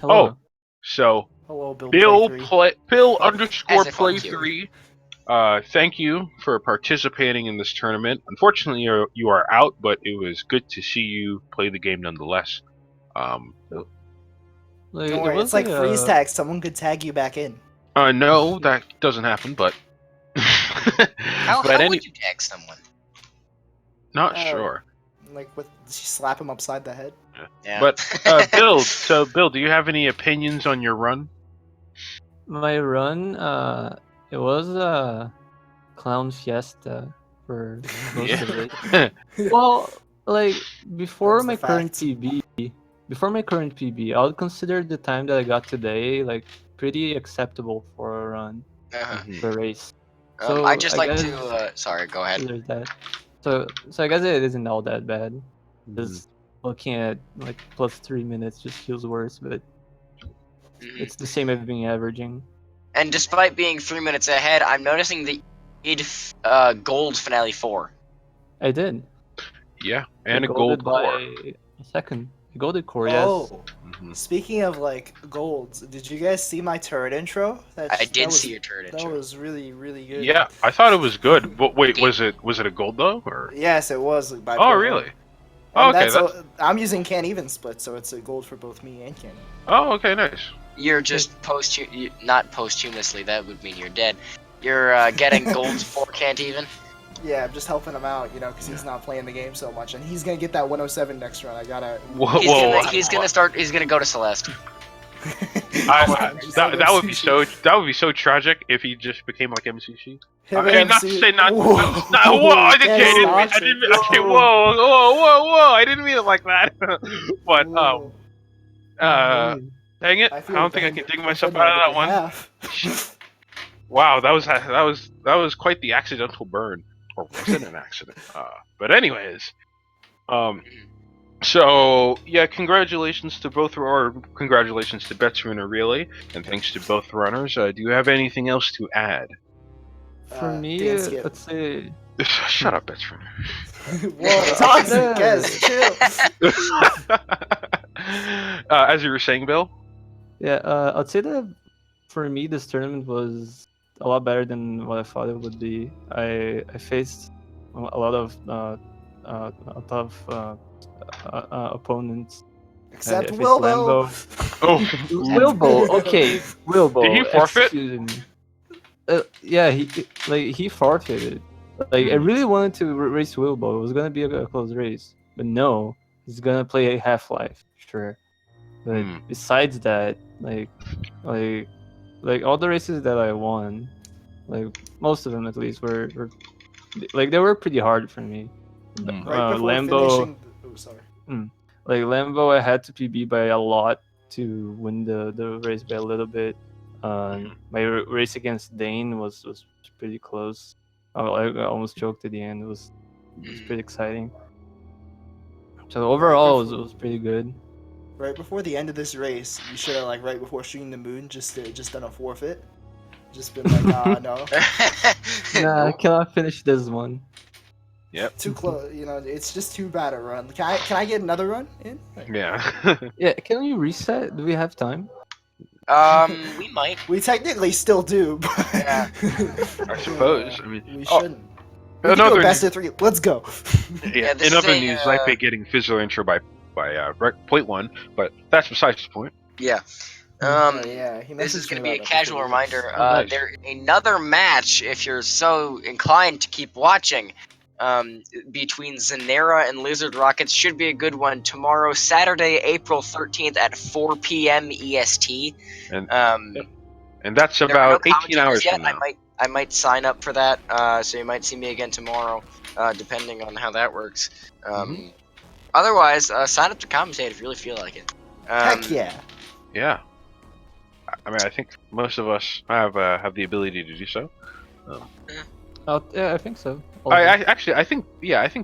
Oh, so Hello, Bill. Bill Play Bill As underscore if play I'm cute. 3. Thank you for participating in this tournament. Unfortunately, you are out, but it was good to see you play the game nonetheless. Don't worry, it's like freeze tag. Someone could tag you back in. No, that doesn't happen, but. How But would you tag someone? Not sure. Like with slap him upside the head. Yeah. But Bill, Bill, do you have any opinions on your run? My run, it was a clown fiesta for most of it. Well, like before That's the my current fact. PB, I would consider the time that I got today like pretty acceptable for a run, Uh-huh. Mhm. for a race. I just like guess to. Sorry, go ahead. there's that. So I guess it isn't all that bad. Mm-hmm. Just looking at like plus 3 minutes just feels worse, but Mhm. it's the same as being averaging. And despite being 3 minutes ahead, I'm noticing the id gold finale 4. I did. Yeah, I and a golded gold core. by a second. A golded core, yes. Oh, Mhm. speaking of like golds, did you guys see my turret intro? I did see your turret That intro. was really, really good. Yeah, I thought it was good. But wait, was it a gold though, or? Yes, it was. By Oh, Pro. really? And Oh, okay. I'm using Can't Even Split, so it's a gold for both me and Can't. Oh, okay, nice. You're just not posthumously. That would mean you're dead. You're getting gold for can't even. Yeah, I'm just helping him out, because he's not playing the game so much, and he's gonna get that 107 next run. I gotta. Whoa, He's gonna go to Celeste. That would be so tragic if he just became like MCC. Him I mean, and not to MC say not. Whoa. No, whoa! I didn't mean. Okay, Whoa. whoa! I didn't mean it like that. But Whoa. dang it! I feel don't think I bad can dig for myself Fender out of that on one. behalf. Wow, that was quite the accidental burn, or was it an accident? But anyways, so yeah, congratulations to congratulations to Betsruner really, and thanks to both runners. Do you have anything else to add? For me, Dan Skip. let's say Shut up, Betsruner. Whoa, toxic, guys, chill. As you were saying, Bill. yeah, I'd say that for me this tournament was a lot better than what I thought it would be. I faced a lot of tough opponents. Except I faced Wilbo. Oh, Wilbo, okay, Wilbo. Did he forfeit? Excuse me. Yeah, he forfeited. Like I really wanted to race Wilbo. It was gonna be a close race, but no, he's gonna play Half-Life, sure. But besides that, like all the races that I won, like most of them at least, were like they were pretty hard for me. Right before Lambo, finishing. Oh, sorry. like Lambo, I had to PB by a lot to win the race by a little bit. My race against Dane was pretty close. I almost choked at the end. It was pretty exciting. So overall, it was pretty good. Right before the end of this race, you should have like right before shooting the moon, just done a forfeit. Just been like, no, Nah, I Nope. cannot finish this one. Yep. too close. You know, it's just too bad a run. Can I get another run in? Yeah. Yeah, can we reset? Do we have time? We might. We technically still do, but Yeah. I suppose. I mean, we oh, shouldn't. We can do another a best of 3. Let's go. yeah. this In is other a, news, Light Bay getting physical intro by point one, but that's besides the point. Yeah. Oh, yeah, he This is messaged going to me be a about that casual before the race. reminder. Oh, nice. There another match, if you're so inclined to keep watching, between Zanera and Lizard Rockets should be a good one tomorrow, Saturday, April 13th at 4 p.m. EST. And Yep. and that's There are no about 18 commentators hours yet. from now. I might sign up for that. So you might see me again tomorrow, depending on how that works. Otherwise, sign up to commentate if you really feel like it. Heck yeah. Yeah. I mean, I think most of us have the ability to do so. Yeah, I think so. I think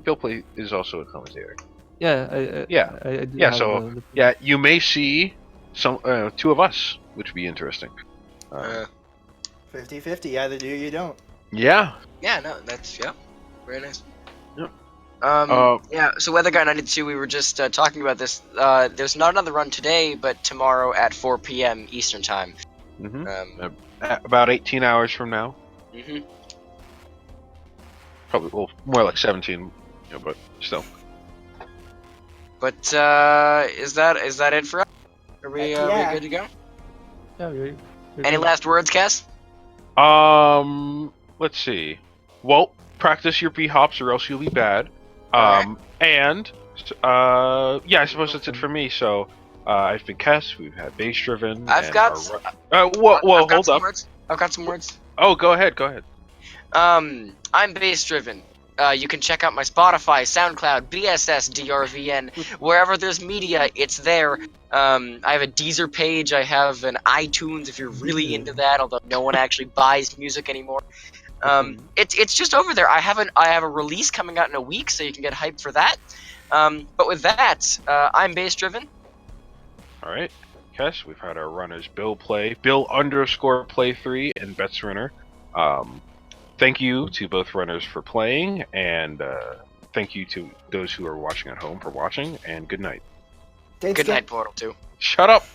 Bill Play is also a commentator. Yeah, I do Yeah, have so the yeah, you may see some two of us, which would be interesting. 50-50. Either do or you don't. Yeah. Yeah, no, that's very nice. Yep. Yeah, so Weather Guy 92, we were just talking about this. There's not another run today, but tomorrow at 4 p.m. Eastern Time. About 18 hours from now. Probably, well, more like 17, but still. But is that it for us? Are we good to go? Yeah, you're Any good. last words, Cass? Let's see. Well, practice your B-hops or else you'll be bad. And, yeah, I suppose that's it for me. So, I've been Kess, we've had Base Driven. I've got hold up. I've got some words. Oh, go ahead. I'm Base Driven. You can check out my Spotify, SoundCloud, BSS, DRVN, wherever there's media, it's there. I have a Deezer page, I have an iTunes if you're really into that, although no one actually buys music anymore. It's just over there. I have a release coming out in a week, so you can get hyped for that. But with that, I'm Base Driven. All right, Kess, we've had our runners Bill_play3 and Betsruner. Thank you to both runners for playing, and thank you to those who are watching at home for watching, and good night. Good night, Portal 2. Shut up!